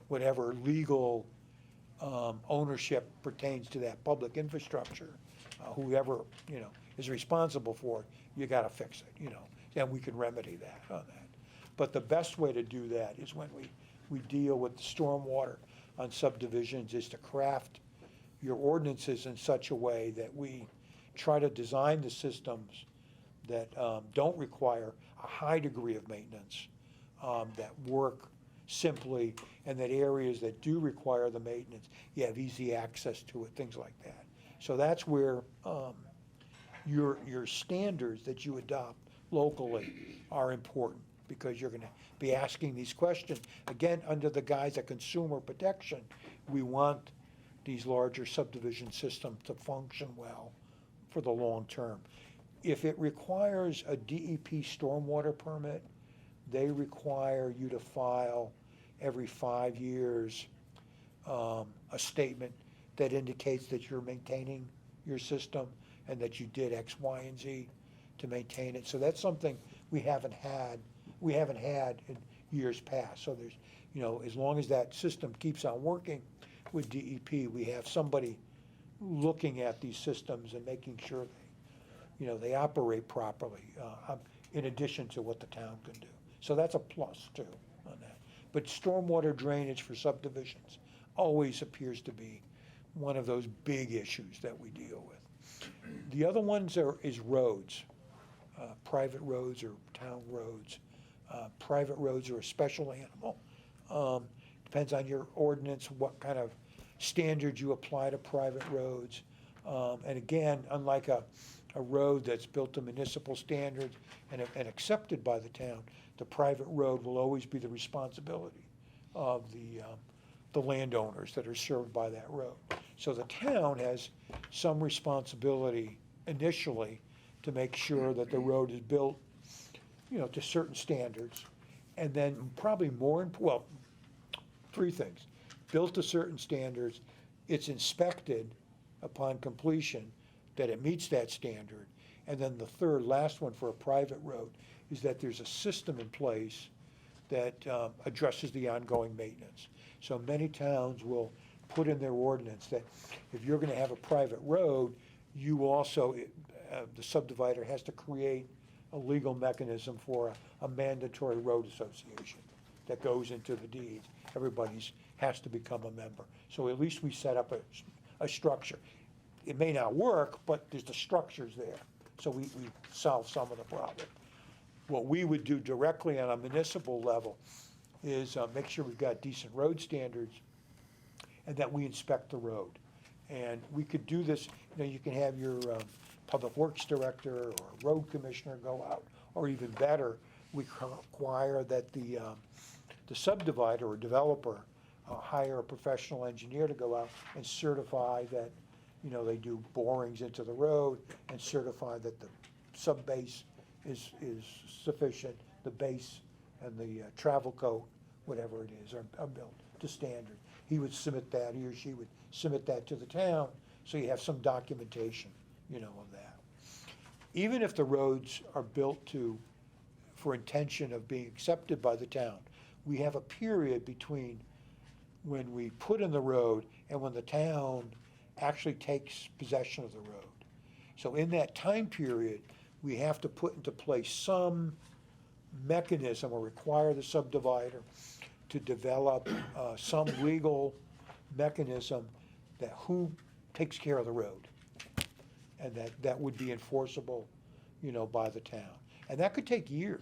Whatever legal ownership pertains to that public infrastructure, whoever, is responsible for it, you gotta fix it, and we can remedy that on that. But the best way to do that is when we deal with the stormwater on subdivisions, is to craft your ordinances in such a way that we try to design the systems that don't require a high degree of maintenance, that work simply, and that areas that do require the maintenance, you have easy access to it, things like that. So that's where your standards that you adopt locally are important, because you're gonna be asking these questions. Again, under the guise of consumer protection, we want these larger subdivision systems to function well for the long term. If it requires a DEP stormwater permit, they require you to file every 5 years a statement that indicates that you're maintaining your system and that you did X, Y, and Z to maintain it. So that's something we haven't had in years past. So there's, as long as that system keeps on working with DEP, we have somebody looking at these systems and making sure they operate properly, in addition to what the town can do. So that's a plus too on that. But stormwater drainage for subdivisions always appears to be one of those big issues that we deal with. The other ones is roads, private roads or town roads. Private roads are a special animal. Depends on your ordinance, what kind of standards you apply to private roads. And again, unlike a road that's built to municipal standards and accepted by the town, the private road will always be the responsibility of the landowners that are served by that road. So the town has some responsibility initially to make sure that the road is built, to certain standards. And then probably three things. Built to certain standards, it's inspected upon completion that it meets that standard. And then the last one for a private road is that there's a system in place that addresses the ongoing maintenance. So many towns will put in their ordinance that if you're gonna have a private road, you also, the subdivider has to create a legal mechanism for a mandatory road association that goes into the deeds. Everybody's has to become a member. So at least we set up a structure. It may not work, but there's the structures there. So we solve some of the problem. What we would do directly on a municipal level is make sure we've got decent road standards and that we inspect the road. And we could do this, you can have your public works director or road commissioner go out, or even better, we require that the subdivider or developer hire a professional engineer to go out and certify that, they do borings into the road and certify that the sub-base is sufficient, the base and the travel coat, whatever it is, are built to standard. He would submit that, he or she would submit that to the town, so you have some documentation, of that. Even if the roads are built for intention of being accepted by the town, we have a period between when we put in the road and when the town actually takes possession of the road. So in that time period, we have to put into place some mechanism or require the subdivider to develop some legal mechanism that who takes care of the road. And that would be enforceable, by the town. And that could take years.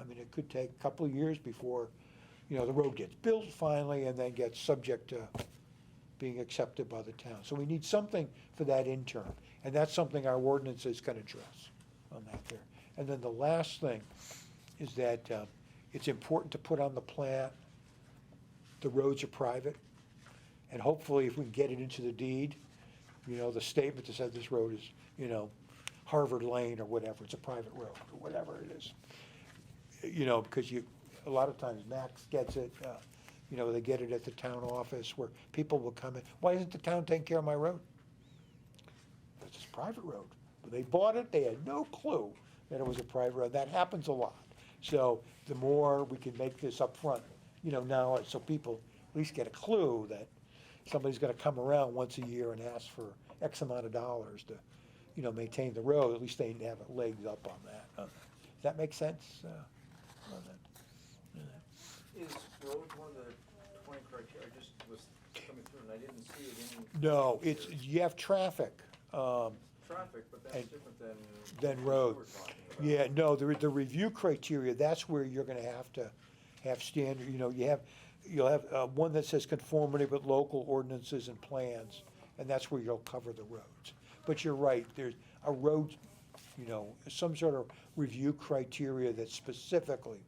I mean, it could take a couple of years before, the road gets built finally and then gets subject to being accepted by the town. So we need something for that interim. And that's something our ordinances can address on that there. And then the last thing is that it's important to put on the plan, the roads are private. And hopefully if we can get it into the deed, the statement that says this road is, Harvard Lane or whatever, it's a private road or whatever it is. Because a lot of times Max gets it, they get it at the town office where people will come in, why isn't the town taking care of my road? It's a private road. When they bought it, they had no clue that it was a private road. That happens a lot. So the more we can make this up front, now, so people at least get a clue that, somebody's gonna come around once a year and ask for X amount of dollars to, maintain the road, at least they have legs up on that. Does that make sense? On that? Is road one of the 20 criteria? I just was coming through and I didn't see it in. No, it's, you have traffic, Traffic, but that's and- different than. than what road. you were talking about. Yeah, no, the review criteria, that's where you're gonna have to have standard, you'll have, one that says conformity with local ordinances and plans, and that's where you'll cover the roads. But you're right, there's a road, some sort of review criteria that specifically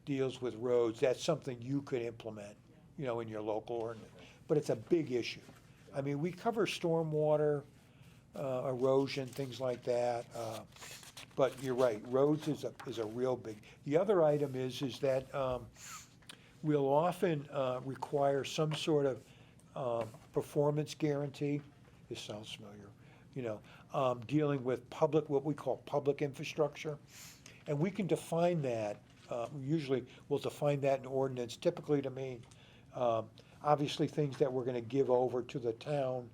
deals with roads, that's something you could implement, in your local ordinance. But it's a big issue. I mean, we cover stormwater, erosion, things like that, but you're right, roads is a real big. The other item is that, we'll often, require some sort of, performance guarantee. This sounds familiar, dealing with what we call public infrastructure. And we can define that, usually we'll define that in ordinance typically to mean, obviously things that we're gonna give over to the town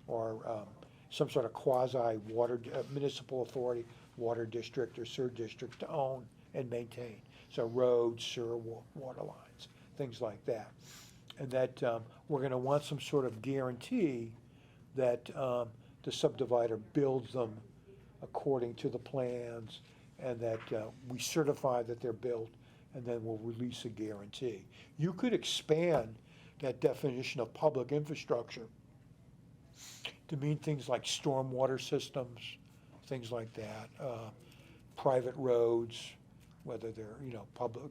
or, some sort of quasi-water, municipal authority, water district or sewer district to own and maintain. So roads, sewer, water lines, things like that. And that, we're gonna want some sort of guarantee that, the subdivider builds them according to the plans, and that, we certify that they're built, and then we'll release a guarantee. You could expand that definition of public infrastructure to mean things like stormwater systems, things like that, private roads, whether they're,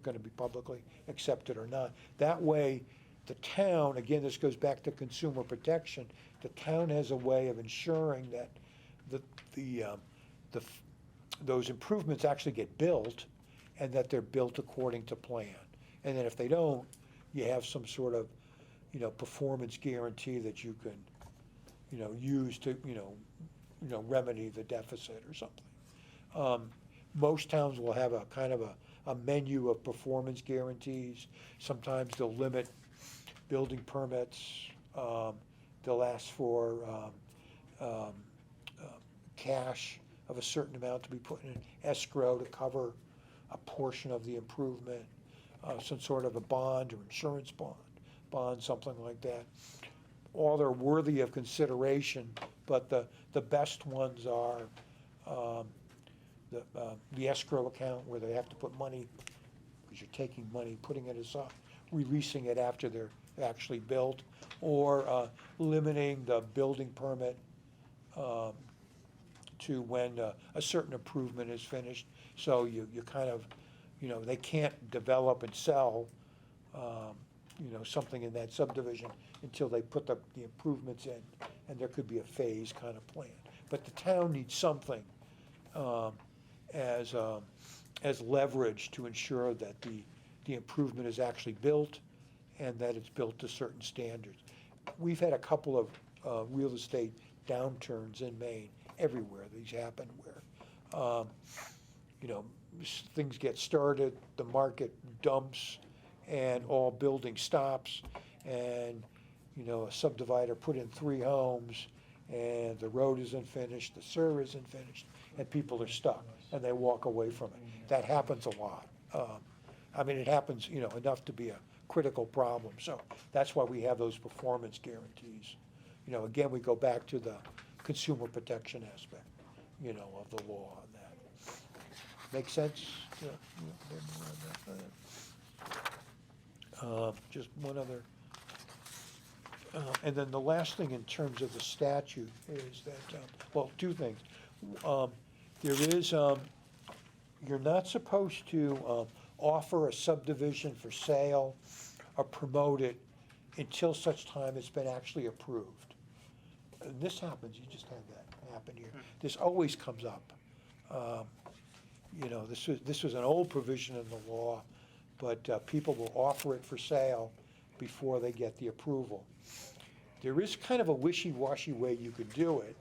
gonna be publicly accepted or not. That way, the town, again, this goes back to consumer protection, the town has a way of ensuring that those improvements actually get built, and that they're built according to plan. And then if they don't, you have some sort of, performance guarantee that you can, use to, remedy the deficit or something. Most towns will have a kind of a menu of performance guarantees. Sometimes they'll limit building permits. They'll ask for cash of a certain amount to be put in escrow to cover a portion of the improvement, some sort of a bond or insurance bond, something like that. All are worthy of consideration, but the best ones are the escrow account where they have to put money, because you're taking money, putting it aside, releasing it after they're actually built, or limiting the building permit to when a certain improvement is finished. So you kind of, they can't develop and sell, something in that subdivision until they put the improvements in, and there could be a phase kind of plan. But the town needs something as leverage to ensure that the improvement is actually built and that it's built to certain standards. We've had a couple of real estate downturns in Maine, everywhere these happen, where, things get started, the market dumps, and all building stops, and, a subdivider put in 3 homes, and the road isn't finished, the sewer isn't finished, and people are stuck, and they walk away from it. That happens a lot. It happens, enough to be a critical problem, so that's why we have those performance guarantees. Again, we go back to the consumer protection aspect, of the law on that. Make sense? Yeah. Just one other, and then the last thing in terms of the statute is that, well, 2 things. There is, you're not supposed to offer a subdivision for sale or promote it until such time it's been actually approved. And this happens, you just had that happen here. This always comes up. This was an old provision in the law, but people will offer it for sale before they get the approval. There is kind of a wishy-washy way you could do it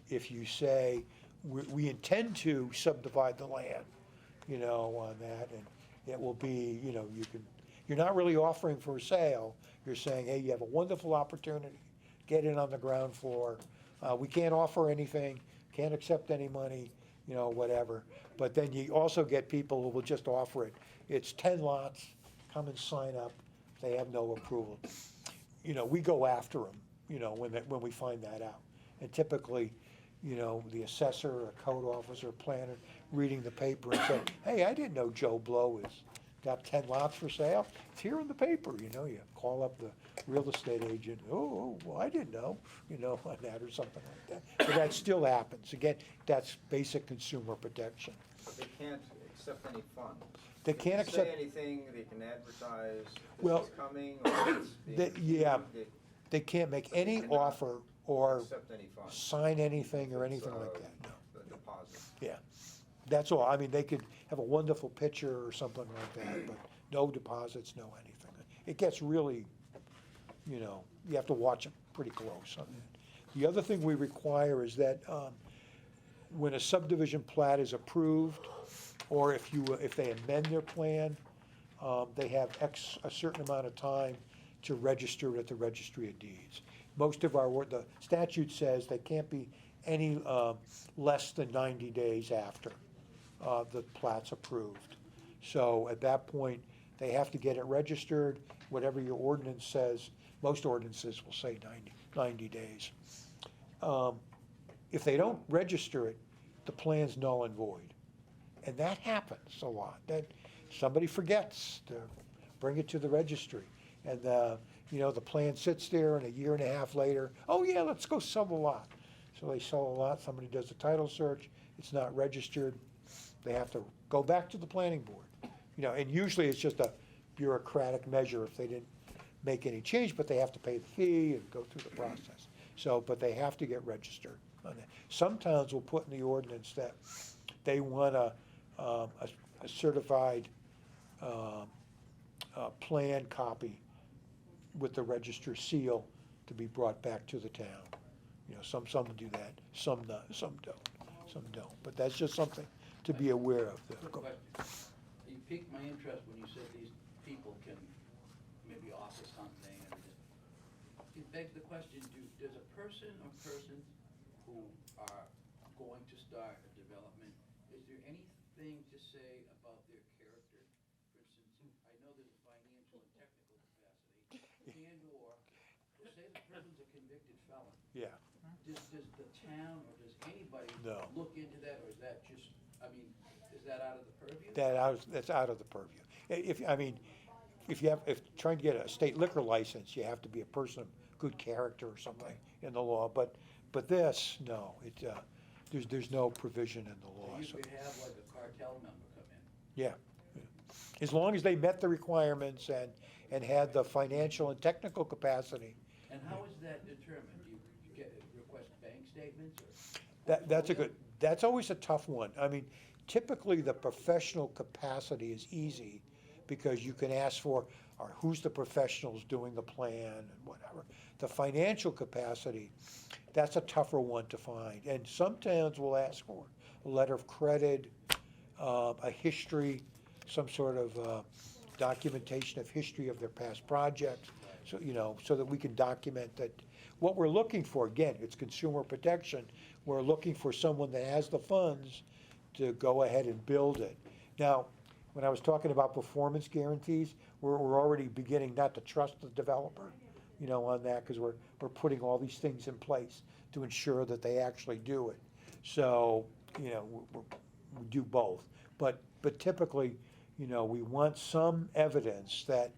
if you say, we intend to subdivide the land, on that, and it will be, you're not really offering for sale, you're saying, hey, you have a wonderful opportunity, get in on the ground floor. We can't offer anything, can't accept any money, you know, whatever. But then you also get people who will just offer it. It's 10 lots, come and sign up, they have no approval. You know, we go after them, you know, when we find that out. And typically, you know, the assessor, a code officer, planner, reading the paper and saying, hey, I didn't know Joe Blow has got 10 lots for sale. It's here in the paper, you know, you call up the real estate agent, well, I didn't know, you know, on that or something like that. But that still happens. Again, that's basic consumer protection. But they can't accept any funds. They can't accept. Say anything, they can advertise, Well, this is coming, or it's being yeah. reviewed, They can't make But they any cannot offer or accept any funds. sign anything or It's, anything like that, no. The deposit. Yeah, that's all. I mean, they could have a wonderful picture or something like that, but no deposits, no anything. It gets really, you know, you have to watch it pretty close. I mean, the other thing we require is that when a subdivision plat is approved, or if they amend their plan, they have a certain amount of time to register it at the Registry of Deeds. Most of the statute says they can't be any less than 90 days after the plat's approved. So at that point, they have to get it registered, whatever your ordinance says. Most ordinances will say 90 days. If they don't register it, the plan's null and void. And that happens a lot. That somebody forgets to bring it to the registry. And, you know, the plan sits there and a year and a half later, oh yeah, let's go sell the lot. So they sell a lot, somebody does a title search, it's not registered, they have to go back to the planning board. You know, and usually it's just a bureaucratic measure if they didn't make any change, but they have to pay the fee and go through the process. So, but they have to get registered on that. Some towns will put in the ordinance that they want a certified plan copy with the register seal to be brought back to the town. You know, some do that, some not, some don't. But that's just something to be aware of. Quick question. You piqued my interest when you said these people can maybe offer something, and it begs the question, does a person or persons who are going to start a development, is there anything to say about their character? For instance, I know there's a financial and technical capacity, and/or, say the person's a convicted felon. Yeah. Does the town or does anybody No. look into that, or is that just, I mean, is that out of the purview? That's out of the purview. If trying to get a state liquor license, you have to be a person of good character or something in the law, but this, no, there's no provision in the law. So you So, could have like a cartel member come in. yeah. As long as they met the requirements and had the financial and technical capacity. And how is that determined? Do you request bank statements or? That's always a tough one. I mean, typically the professional capacity is easy because you can ask for, or who's the professionals doing the plan and whatever. The financial capacity, that's a tougher one to find. And some towns will ask for a letter of credit, a history, some sort of documentation of history of their past projects. So, you know, so that we can document that. What we're looking for, again, it's consumer protection. We're looking for someone that has the funds to go ahead and build it. Now, when I was talking about performance guarantees, we're already beginning not to trust the developer, you know, on that, because we're putting all these things in place to ensure that they actually do it. So, you know, we do both. But typically, you know, we want some evidence that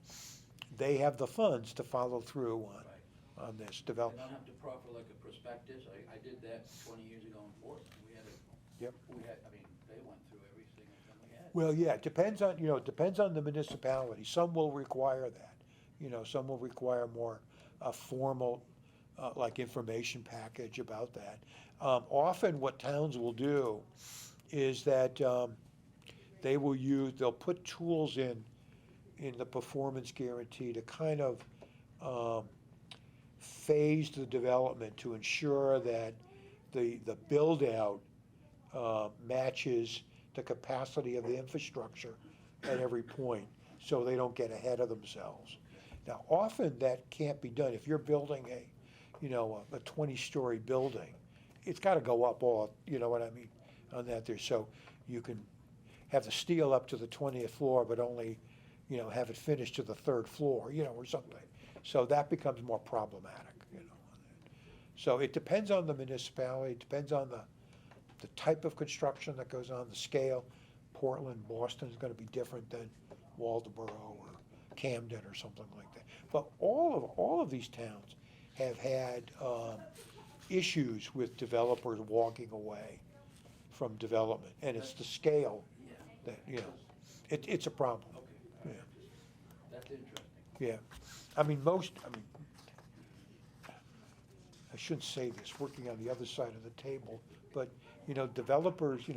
they have the funds to follow through on this They development. don't have to proffer like a prospectus. I did that 20 years ago in Portland. Yep. I mean, they went through every single thing we had. Well, yeah, it depends on the municipality. Some will require that. You know, some will require more formal, like information package about that. Often what towns will do is that they'll put tools in the performance guarantee to kind of phase the development to ensure that the build-out matches the capacity of the infrastructure at every point. so they don't get ahead of themselves. Now, often that can't be done. If you're building a 20-story building, it's gotta go up all, you know what I mean, on that there. So you can have the steel up to the 20th floor, but only, have it finished to the 3rd floor, or something. So that becomes more problematic, So it depends on the municipality, it depends on the type of construction that goes on, the scale. Portland, Boston is gonna be different than Waldeboro or Camden or something like that. But all of these towns have had issues with developers walking away from development, and it's the scale Yeah. that, it's a problem. Okay. Yeah. That's interesting. Yeah, I shouldn't say this, working on the other side of the table, but, developers, we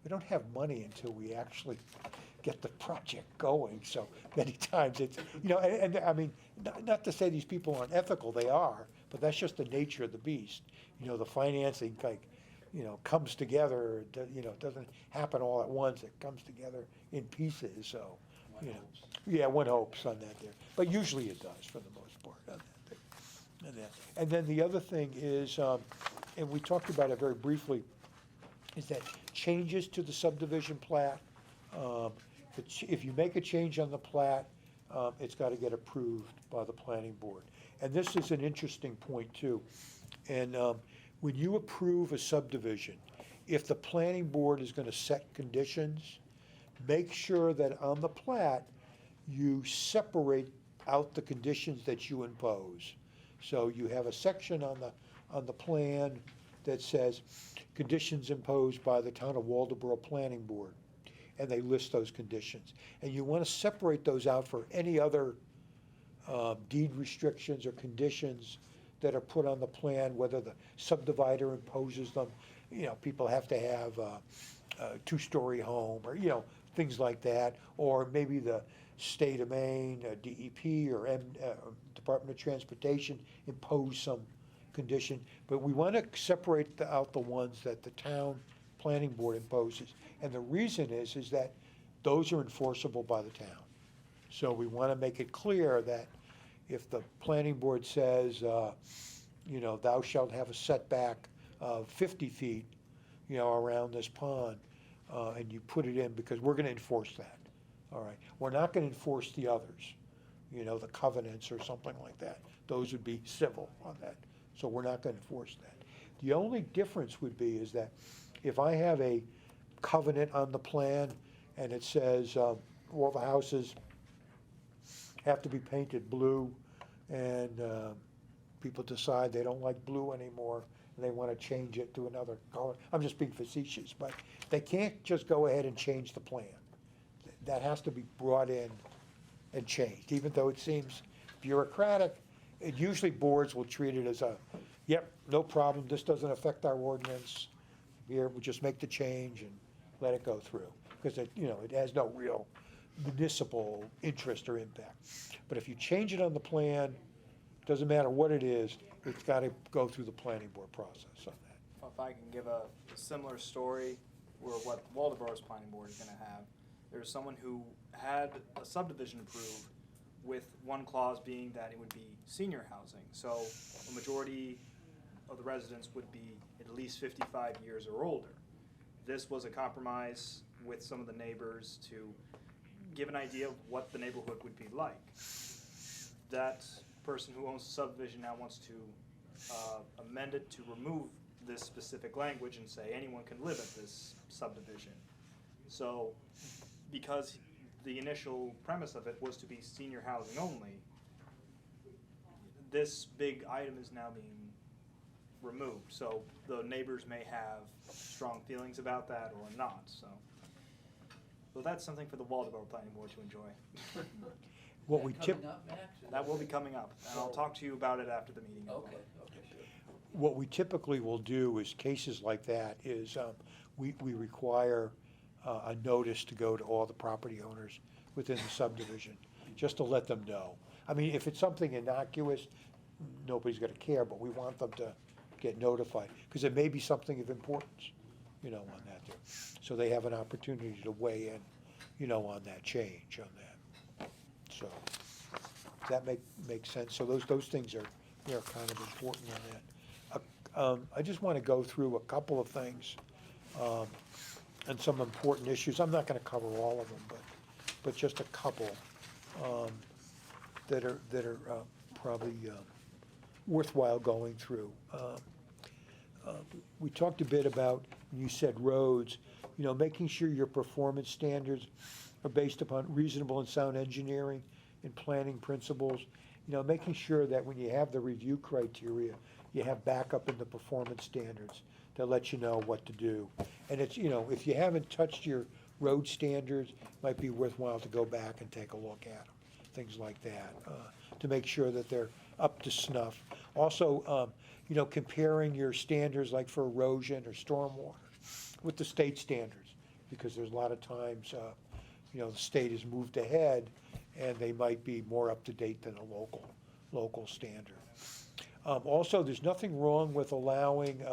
don't have money until we actually get the project going, so many times it's, and I mean, not to say these people aren't ethical, they are, but that's just the nature of the beast. The financing, comes together, it doesn't happen all at once, it comes together in pieces, so, One hopes. yeah, one hopes on that there, but usually it does for the most part on that there. And then the other thing is, and we talked about it very briefly, is that changes to the subdivision plat, if you make a change on the plat, it's gotta get approved by the planning board. And this is an interesting point too. And, when you approve a subdivision, if the planning board is gonna set conditions, make sure that on the plat, you separate out the conditions that you impose. So you have a section on the plan that says, conditions imposed by the town of Waldeboro Planning Board, and they list those conditions. And you wanna separate those out for any other deed restrictions or conditions that are put on the plan, whether the subdivider imposes them. People have to have a 2-story home, or, things like that, or maybe the state of Maine, DEP, or Department of Transportation impose some condition. But we want to separate out the ones that the town planning board imposes. And the reason is that those are enforceable by the town. So we want to make it clear that if the planning board says, thou shalt have a setback of 50 feet, around this pond, and you put it in, because we're gonna enforce that, all right? We're not gonna enforce the others, the covenants or something like that. Those would be civil on that, so we're not gonna enforce that. The only difference would be is that if I have a covenant on the plan and it says, all the houses have to be painted blue, and people decide they don't like blue anymore, and they want to change it to another color. I'm just being facetious, but they can't just go ahead and change the plan. That has to be brought in and changed, even though it seems bureaucratic. Usually boards will treat it as yep, no problem, this doesn't affect our ordinance. Here, we'll just make the change and let it go through, because it has no real municipal interest or impact. But if you change it on the plan, doesn't matter what it is, it's gotta go through the planning board process on that. If I can give a similar story, where what Waldeboro's planning board is gonna have, there's someone who had a subdivision approved with one clause being that it would be senior housing. So a majority of the residents would be at least 55 years or older. This was a compromise with some of the neighbors to give an idea of what the neighborhood would be like. That person who owns the subdivision now wants to amend it to remove this specific language and say anyone can live at this subdivision. So because the initial premise of it was to be senior housing only, this big item is now being removed. So the neighbors may have strong feelings about that or not, so. So that's something for the Waldeboro Planning Board to enjoy. What we Coming up, Max? That will be coming up, and I'll talk to you about it after the meeting. Okay, sure. What we typically will do is cases like that is, we require a notice to go to all the property owners within the subdivision, just to let them know. I mean, if it's something innocuous, nobody's gonna care, but we want them to get notified, because it may be something of importance, on that there. So they have an opportunity to weigh in, on that change on that. So, does that make sense? So those things are kind of important on that. I just want to go through a couple of things, and some important issues. I'm not gonna cover all of them, but just a couple, that are probably worthwhile going through. We talked a bit about, when you said roads, making sure your performance standards are based upon reasonable and sound engineering and planning principles. Making sure that when you have the review criteria, you have backup in the performance standards that let you know what to do. And it's, if you haven't touched your road standards, it might be worthwhile to go back and take a look at them, things like that, to make sure that they're up to snuff. Also, comparing your standards like for erosion or stormwater with the state standards, because there's a lot of times, the state has moved ahead and they might be more up to date than a local standard. Also, there's nothing wrong with allowing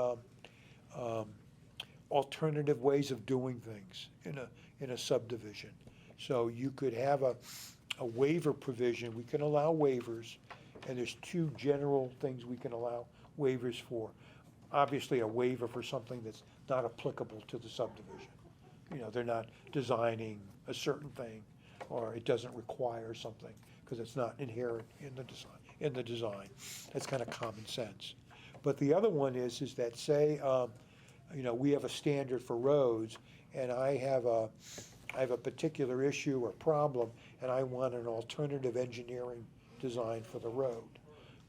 alternative ways of doing things in a subdivision. So you could have a waiver provision. We can allow waivers, and there's two general things we can allow waivers for. Obviously, a waiver for something that's not applicable to the subdivision. They're not designing a certain thing, or it doesn't require something because it's not inherent in the design. That's kind of common sense. But the other one is that, say, we have a standard for roads, and I have a particular issue or problem, and I want an alternative engineering design for the road.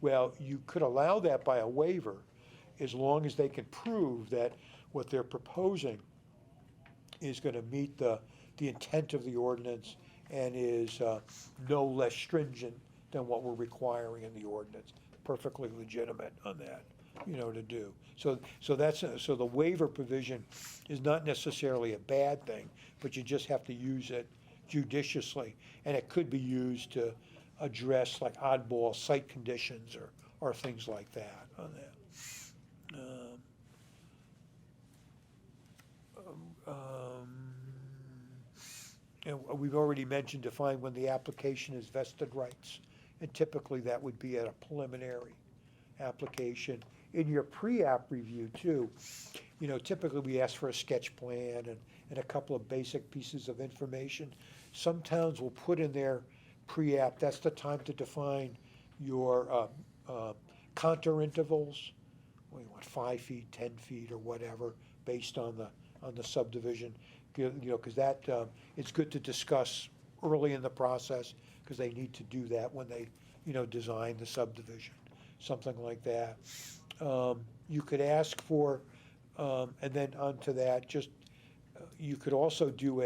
Well, you could allow that by a waiver, as long as they can prove that what they're proposing is going to meet the intent of the ordinance and is no less stringent than what we're requiring in the ordinance. Perfectly legitimate on that, to do. So the waiver provision is not necessarily a bad thing, but you just have to use it judiciously, and it could be used to address like oddball site conditions or things like that on that. And we've already mentioned define when the application is vested rights, and typically that would be at a preliminary application. In your pre-app review too, typically we ask for a sketch plan and a couple of basic pieces of information. Some towns will put in their pre-app, that's the time to define your contour intervals. What do you want, 5 feet, 10 feet, or whatever, based on the subdivision. Because that it's good to discuss early in the process, because they need to do that when they design the subdivision, something like that. You could ask for, and then onto that, just you could also do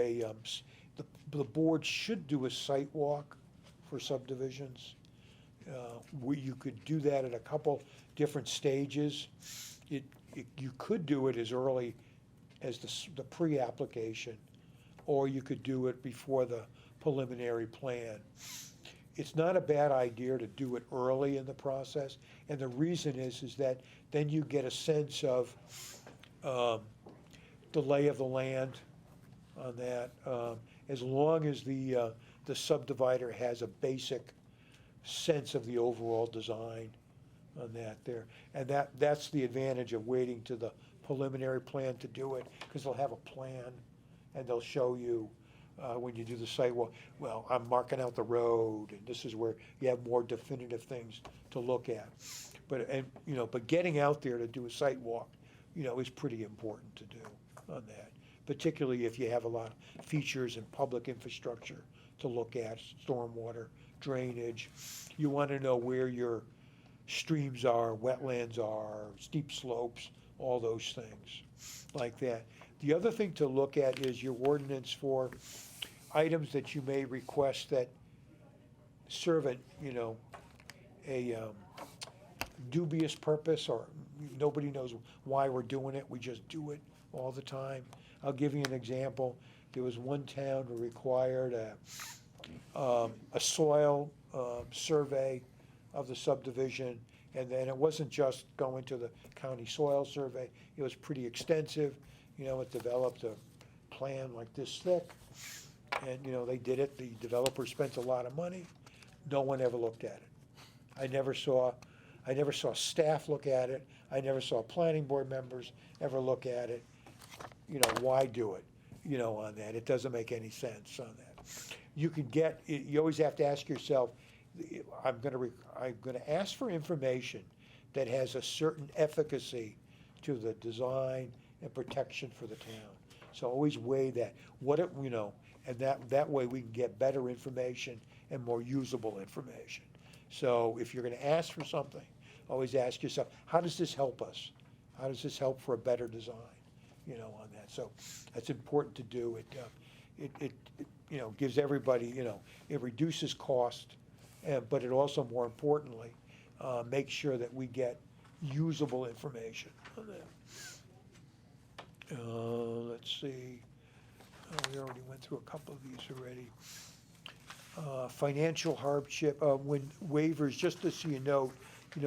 the board should do a site walk for subdivisions. You could do that at a couple different stages. You could do it as early as the pre-application, or you could do it before the preliminary plan. It's not a bad idea to do it early in the process, and the reason is that then you get a sense of the lay of the land on that, as long as the subdivider has a basic sense of the overall design on that there. And that's the advantage of waiting to the preliminary plan to do it, because they'll have a plan and they'll show you when you do the site walk, well, I'm marking out the road, and this is where you have more definitive things to look at. But getting out there to do a site walk, is pretty important to do on that, particularly if you have a lot of features and public infrastructure to look at, stormwater, drainage. You want to know where your streams are, wetlands are, steep slopes, all those things like that. The other thing to look at is your ordinance for items that you may request that serve a dubious purpose, or nobody knows why we're doing it, we just do it all the time. I'll give you an example. There was one town who required a soil survey of the subdivision, and then it wasn't just going to the county soil survey, it was pretty extensive. It developed a plan like this thick, and they did it. The developer spent a lot of money, No one ever looked at it. I never saw staff look at it. I never saw planning board members ever look at it. You know, why do it, you know, on that? It doesn't make any sense on that. You always have to ask yourself, I'm gonna ask for information that has a certain efficacy to the design and protection for the town. So always weigh that, and that way we can get better information and more usable information. So if you're gonna ask for something, always ask yourself, how does this help us? How does this help for a better design, you know, on that? So that's important to do. It gives everybody, it reduces cost, but it also, more importantly, makes sure that we get usable information on that. Let's see, we already went through a couple of these already. Financial hardship, when waivers, just so you know,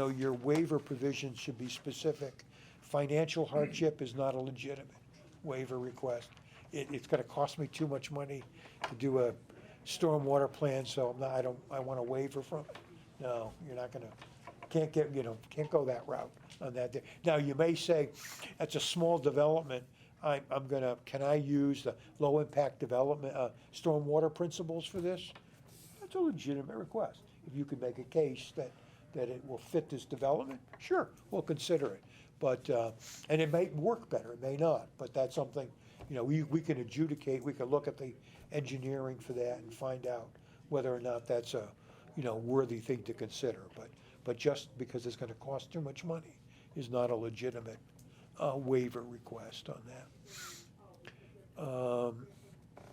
your waiver provisions should be specific. Financial hardship is not a legitimate waiver request. It's gonna cost me too much money to do a stormwater plan, so I want a waiver from it. No, you're not gonna, can't go that route on that. Now, you may say, that's a small development, can I use the low impact development, stormwater principles for this? That's a legitimate request. If you could make a case that it will fit this development, sure, we'll consider it. But, and it may work better, it may not, but that's something, we can adjudicate, we can look at the engineering for that and find out whether or not that's a, worthy thing to consider. But just because it's gonna cost too much money is not a legitimate waiver request on that.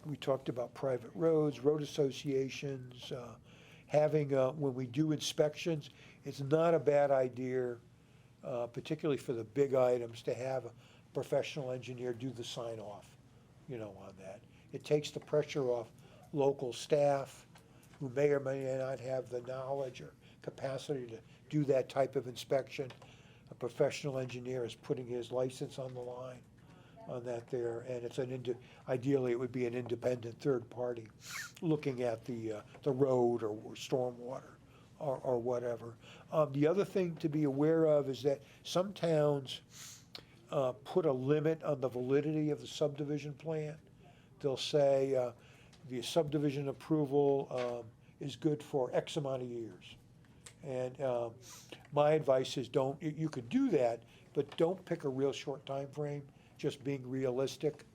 We talked about private roads, road associations, having, when we do inspections, it's not a bad idea, particularly for the big items, to have a professional engineer do the sign off, on that. It takes the pressure off local staff who may or may not have the knowledge or capacity to do that type of inspection. A professional engineer is putting his license on the line on that there, and it's ideally it would be an independent third party looking at the road or stormwater or whatever. The other thing to be aware of is that some towns put a limit on the validity of the subdivision plan. They'll say the subdivision approval is good for X amount of years. And my advice is you could do that, but don't pick a real short time frame, just being realistic.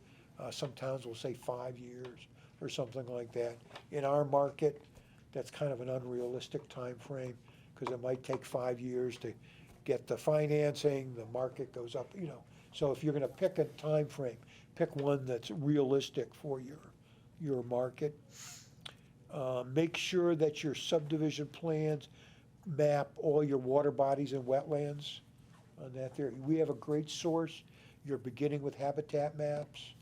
Some towns will say 5 years or something like that. In our market, that's kind of an unrealistic time frame, because it might take 5 years to get the financing, the market goes up, So if you're gonna pick a time frame, pick one that's realistic for your market. Make sure that your subdivision plans map all your water bodies and wetlands on that there. We have a great source. You're beginning with habitat maps,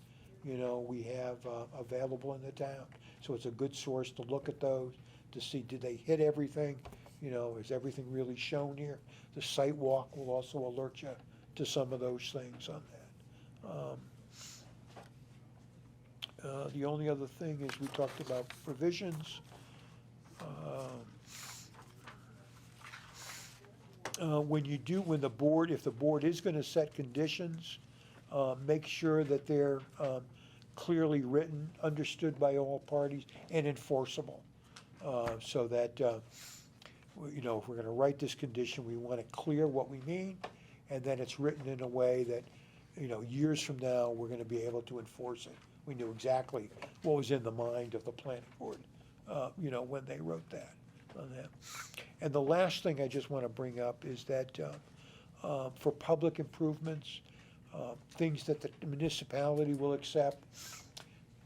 we have available in the town. So it's a good source to look at those, to see, did they hit everything? Is everything really shown here? The site walk will also alert you to some of those things on that. The only other thing is we talked about provisions. If the board is gonna set conditions, make sure that they're clearly written, understood by all parties, and enforceable. So that, if we're gonna write this condition, we want it clear what we mean, and then it's written in a way that, years from now, we're gonna be able to enforce it. We knew exactly what was in the mind of the planning board, when they wrote that on that. And the last thing I just want to bring up is that for public improvements, things that the municipality will accept,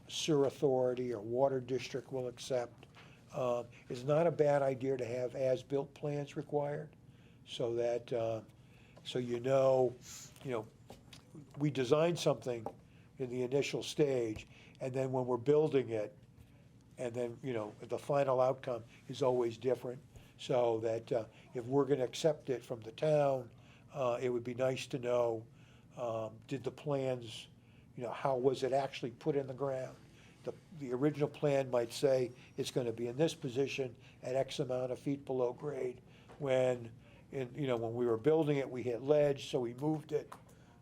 sewer authority or water district will accept, it's not a bad idea to have as-built plans required, so that, we design something in the initial stage, and then when we're building it, and then, the final outcome is always different, so that if we're gonna accept it from the town, it would be nice to know, did the plans, how was it actually put in the ground? the original plan might say it's gonna be in this position at X amount of feet below grade, when, when we were building it, we hit ledge, so we moved it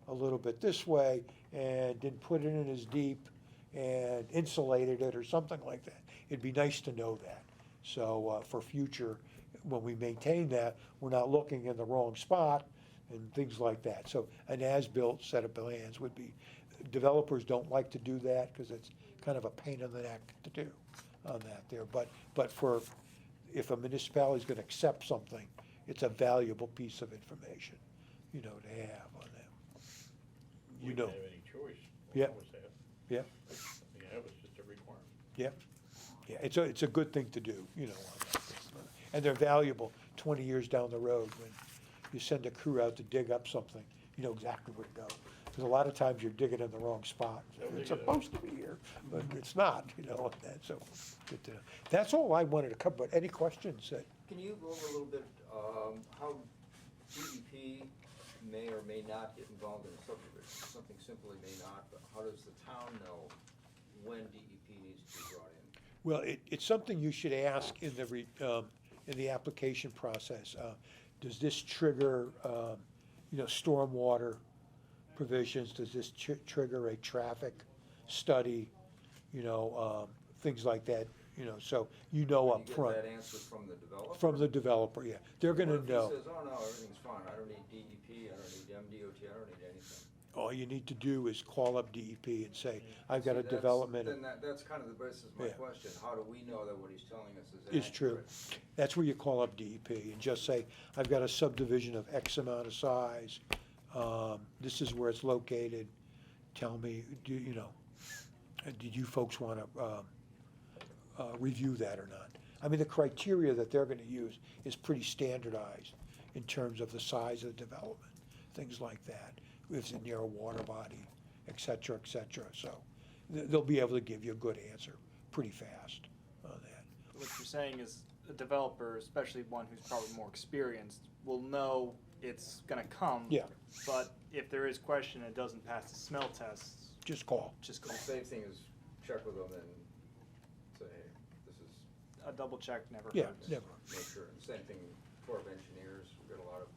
a little bit this way, and didn't put it in as deep, and insulated it, or something like that. It'd be nice to know that, so, for future, when we maintain that, we're not looking in the wrong spot, and things like that. So an as-built set of plans would be, developers don't like to do that, because it's kind of a pain in the neck to do on that there. But if a municipality's gonna accept something, it's a valuable piece of information, to have on that. We didn't have any choice. We Yeah. always have. Yeah, That was just a requirement. yeah, yeah, it's a good thing to do, on that. And they're valuable 20 years down the road when you send a crew out to dig up something, you know exactly where to go. Because a lot of times you're digging in the wrong spot. It's supposed to be here, but it's not, on that, so. That's all I wanted to cover, but any questions that, Can you go over a little bit, how DEP may or may not get involved in a subdivision? Something simply may not, but how does the town know when DEP needs to be brought in? well, it's something you should ask in the application process. Does this trigger, stormwater provisions? Does this trigger a traffic study? Things like that, so up front. You get that answer from the developer? From the developer, yeah. They're gonna What if know. he says, oh, no, everything's fine, I don't need DEP, I don't need MDOT, I don't need anything? All you need to do is call up DEP and say, I've got See, a that's- development. Then that's kind of the basis of my Yeah. question, how do we know that what he's telling us is accurate? Is true. That's where you call up DEP and just say, I've got a subdivision of X amount of size. This is where it's located. Tell me, did you folks want to review that or not? I mean, the criteria that they're going to use is pretty standardized in terms of the size of the development, things like that. If it's near a water body, et cetera, et cetera. So they'll be able to give you a good answer pretty fast on that. What you're saying is a developer, especially one who's probably more experienced, will know it's gonna come. Yeah. But if there is question and it doesn't pass the smell tests, Just call. just The call. same thing is check with them and say, hey, this is, A double check never Yeah, hurts. never. make sure, and same thing, Corps of Engineers, we've got a lot of.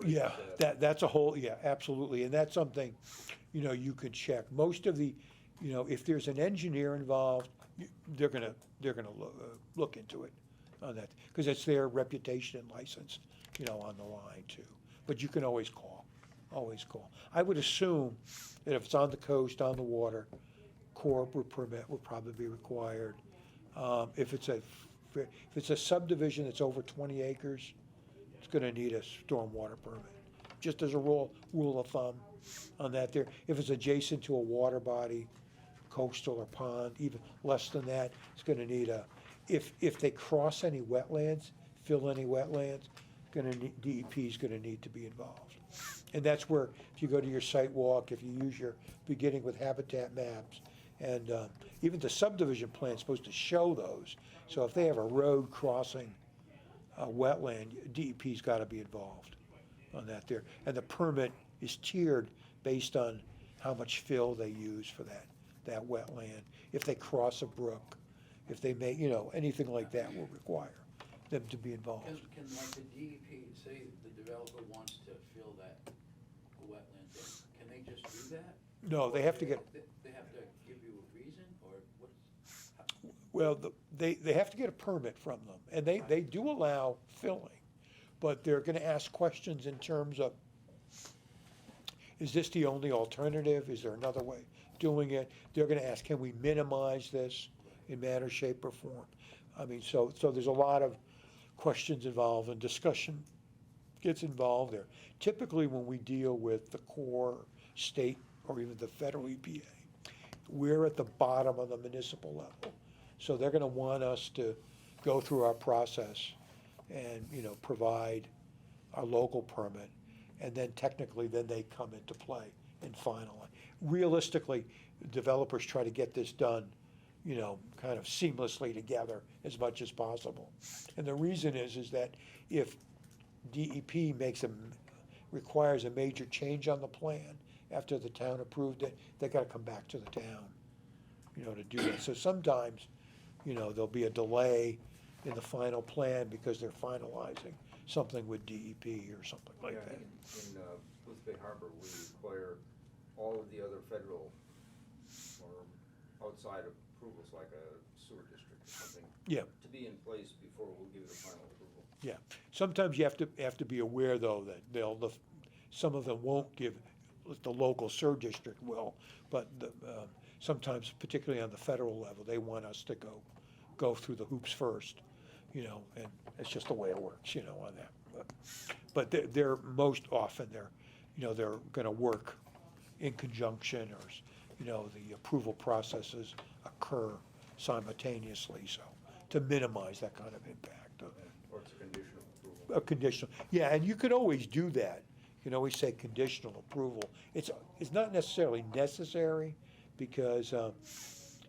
Yeah, that's a whole, yeah, absolutely, and that's something, you could check. Most of the, if there's an engineer involved, they're gonna look into it on that, because it's their reputation and license, on the line too. But you can always call. I would assume that if it's on the coast, on the water, Corps permit would probably be required. If it's a subdivision that's over 20 acres, it's gonna need a stormwater permit, just as a rule of thumb on that there. If it's adjacent to a water body, coastal or pond, even less than that, it's gonna need if they cross any wetlands, fill any wetlands, DEP's gonna need to be involved. And that's where, if you go to your site walk, if you use your, beginning with habitat maps, and even the subdivision plan's supposed to show those. So if they have a road crossing a wetland, DEP's gotta be involved on that there. And the permit is tiered based on how much fill they use for that wetland. If they cross a brook, if they make, anything like that will require them to be involved. Can like the DEP, say the developer wants to fill that wetland in, can they just do that? No, they have to get, They have to give you a reason, or what's? well, they have to get a permit from them, and they do allow filling, but they're gonna ask questions in terms of, is this the only alternative? Is there another way of doing it? They're gonna ask, can we minimize this in manner, shape, or form? I mean, so there's a lot of questions involved, and discussion gets involved there. Typically, when we deal with the Corps, state, or even the federal EPA, we're at the bottom of the municipal level. So they're gonna want us to go through our process and, provide our local permit. And then technically, then they come into play and finalize. Realistically, developers try to get this done, kind of seamlessly together as much as possible. And the reason is that if DEP requires a major change on the plan after the town approved it, they gotta come back to the town, to do that. So sometimes, there'll be a delay in the final plan because they're finalizing something with DEP or something like Yeah, that. in Booth Bay Harbor, we require all of the other federal or outside approvals, like a sewer district or something, Yeah, to be in place before we'll give you the final approval. yeah. Sometimes you have to be aware, though, that some of them won't give, the local sewer district will, but sometimes, particularly on the federal level, they want us to go through the hoops first, and it's just the way it works, on that. But they're most often, they're gonna work in conjunction, or, the approval processes occur simultaneously, so, to minimize that kind of impact. Or it's a conditional approval. A conditional, yeah, and you could always do that. You can always say conditional approval. It's not necessarily necessary, because,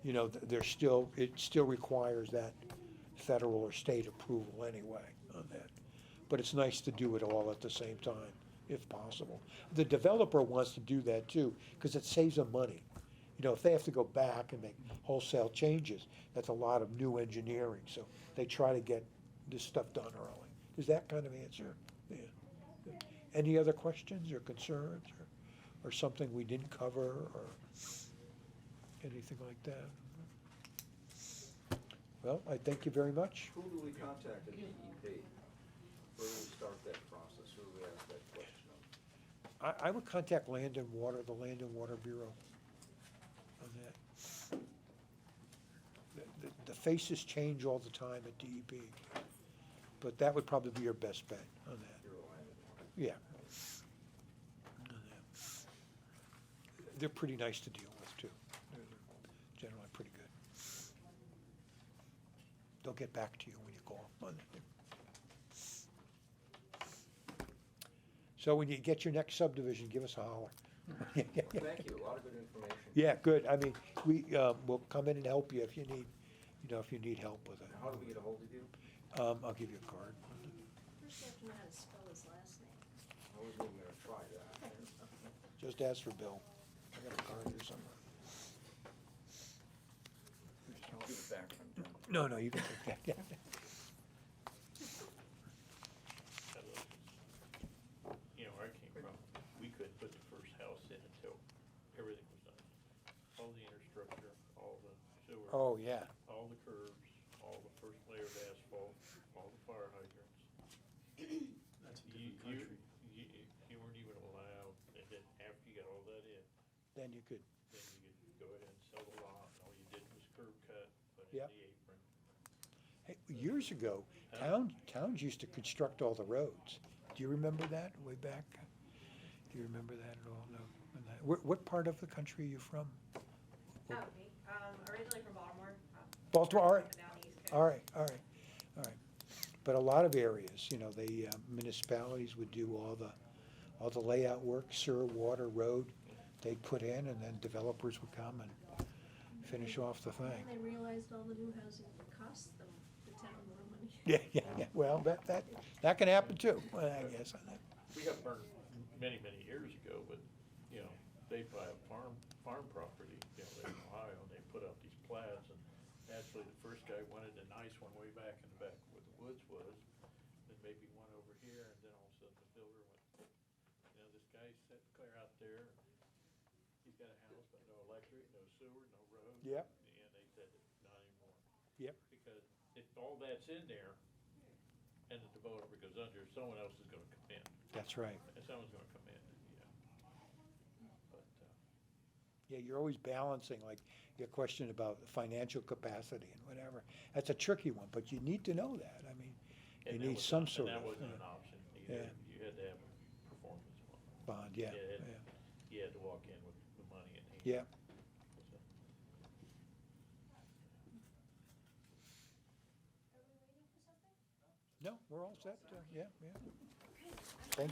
it still requires that federal or state approval anyway on that. But it's nice to do it all at the same time, if possible. The developer wants to do that too, because it saves them money. If they have to go back and make wholesale changes, that's a lot of new engineering, so they try to get this stuff done early. Does that kind of answer? Yeah. Any other questions or concerns, or something we didn't cover, or anything like that? Well, I thank you very much. Who do we contact at DEP? Where do we start that process? Who do we ask that question of? I would contact Land and Water, the Land and Water Bureau on that. The faces change all the time at DEP, but that would probably be your best bet on that. Bureau Land and Water? Yeah. On that. They're pretty nice to deal with, too. They're generally pretty good. They'll get back to you when you call on it. So when you get your next subdivision, give us a holler. Thank you, a lot of good information. Yeah, good. I mean, we'll come in and help you if you need help with it. How do we get a hold of you? I'll give you a card. First you have to know how to spell his last name. I wasn't even gonna try that. Just ask for Bill. I got a card here somewhere. Give it back from John. No, you can take that. Where I came from, we couldn't put the first house in until everything was done. All the infrastructure, all the sewer. Oh, yeah. All the curbs, all the first layer of asphalt, all the fire hydrants. That's a You, different you, country. you weren't even allowed, and then after you got all that in, Then you could, then you could go ahead and sell the lot, and all you did was curb cut, put in Yep. the apron. hey, years ago, towns used to construct all the roads. Do you remember that way back? Do you remember that at all? No. What part of the country are you from? Oh, me, originally from Baltimore. Baltimore, all right. Down the East Coast. All right. But a lot of areas, the municipalities would do all the layout work, sewer, water, road, they'd put in, and then developers would come and finish off the thing. And they realized all the new housing would cost them, the town, more money. Yeah, well, that can happen too, I guess. We got burned many years ago, but, they buy a farm property, in Ohio, and they put up these plats, and naturally, the first guy wanted a nice one way back in the back where the woods was, then maybe one over here, and then all of a sudden the builder went, this guy's set clear out there, he's got a house, but no electric, no sewer, no road. Yep. And they said, not anymore. Yep. Because if all that's in there, and the developer goes under, someone else is gonna come in, That's right. and someone's gonna come in, But, Yeah, you're always balancing, like your question about financial capacity and whatever. That's a tricky one, but you need to know that. I mean, you and that need was some not- sort of. And that wasn't an option either, Yeah. you had to have a performance bond. Bond, yeah, Yeah, yeah, You had to walk in with the money in hand. yeah. So, No, we're all set, yeah.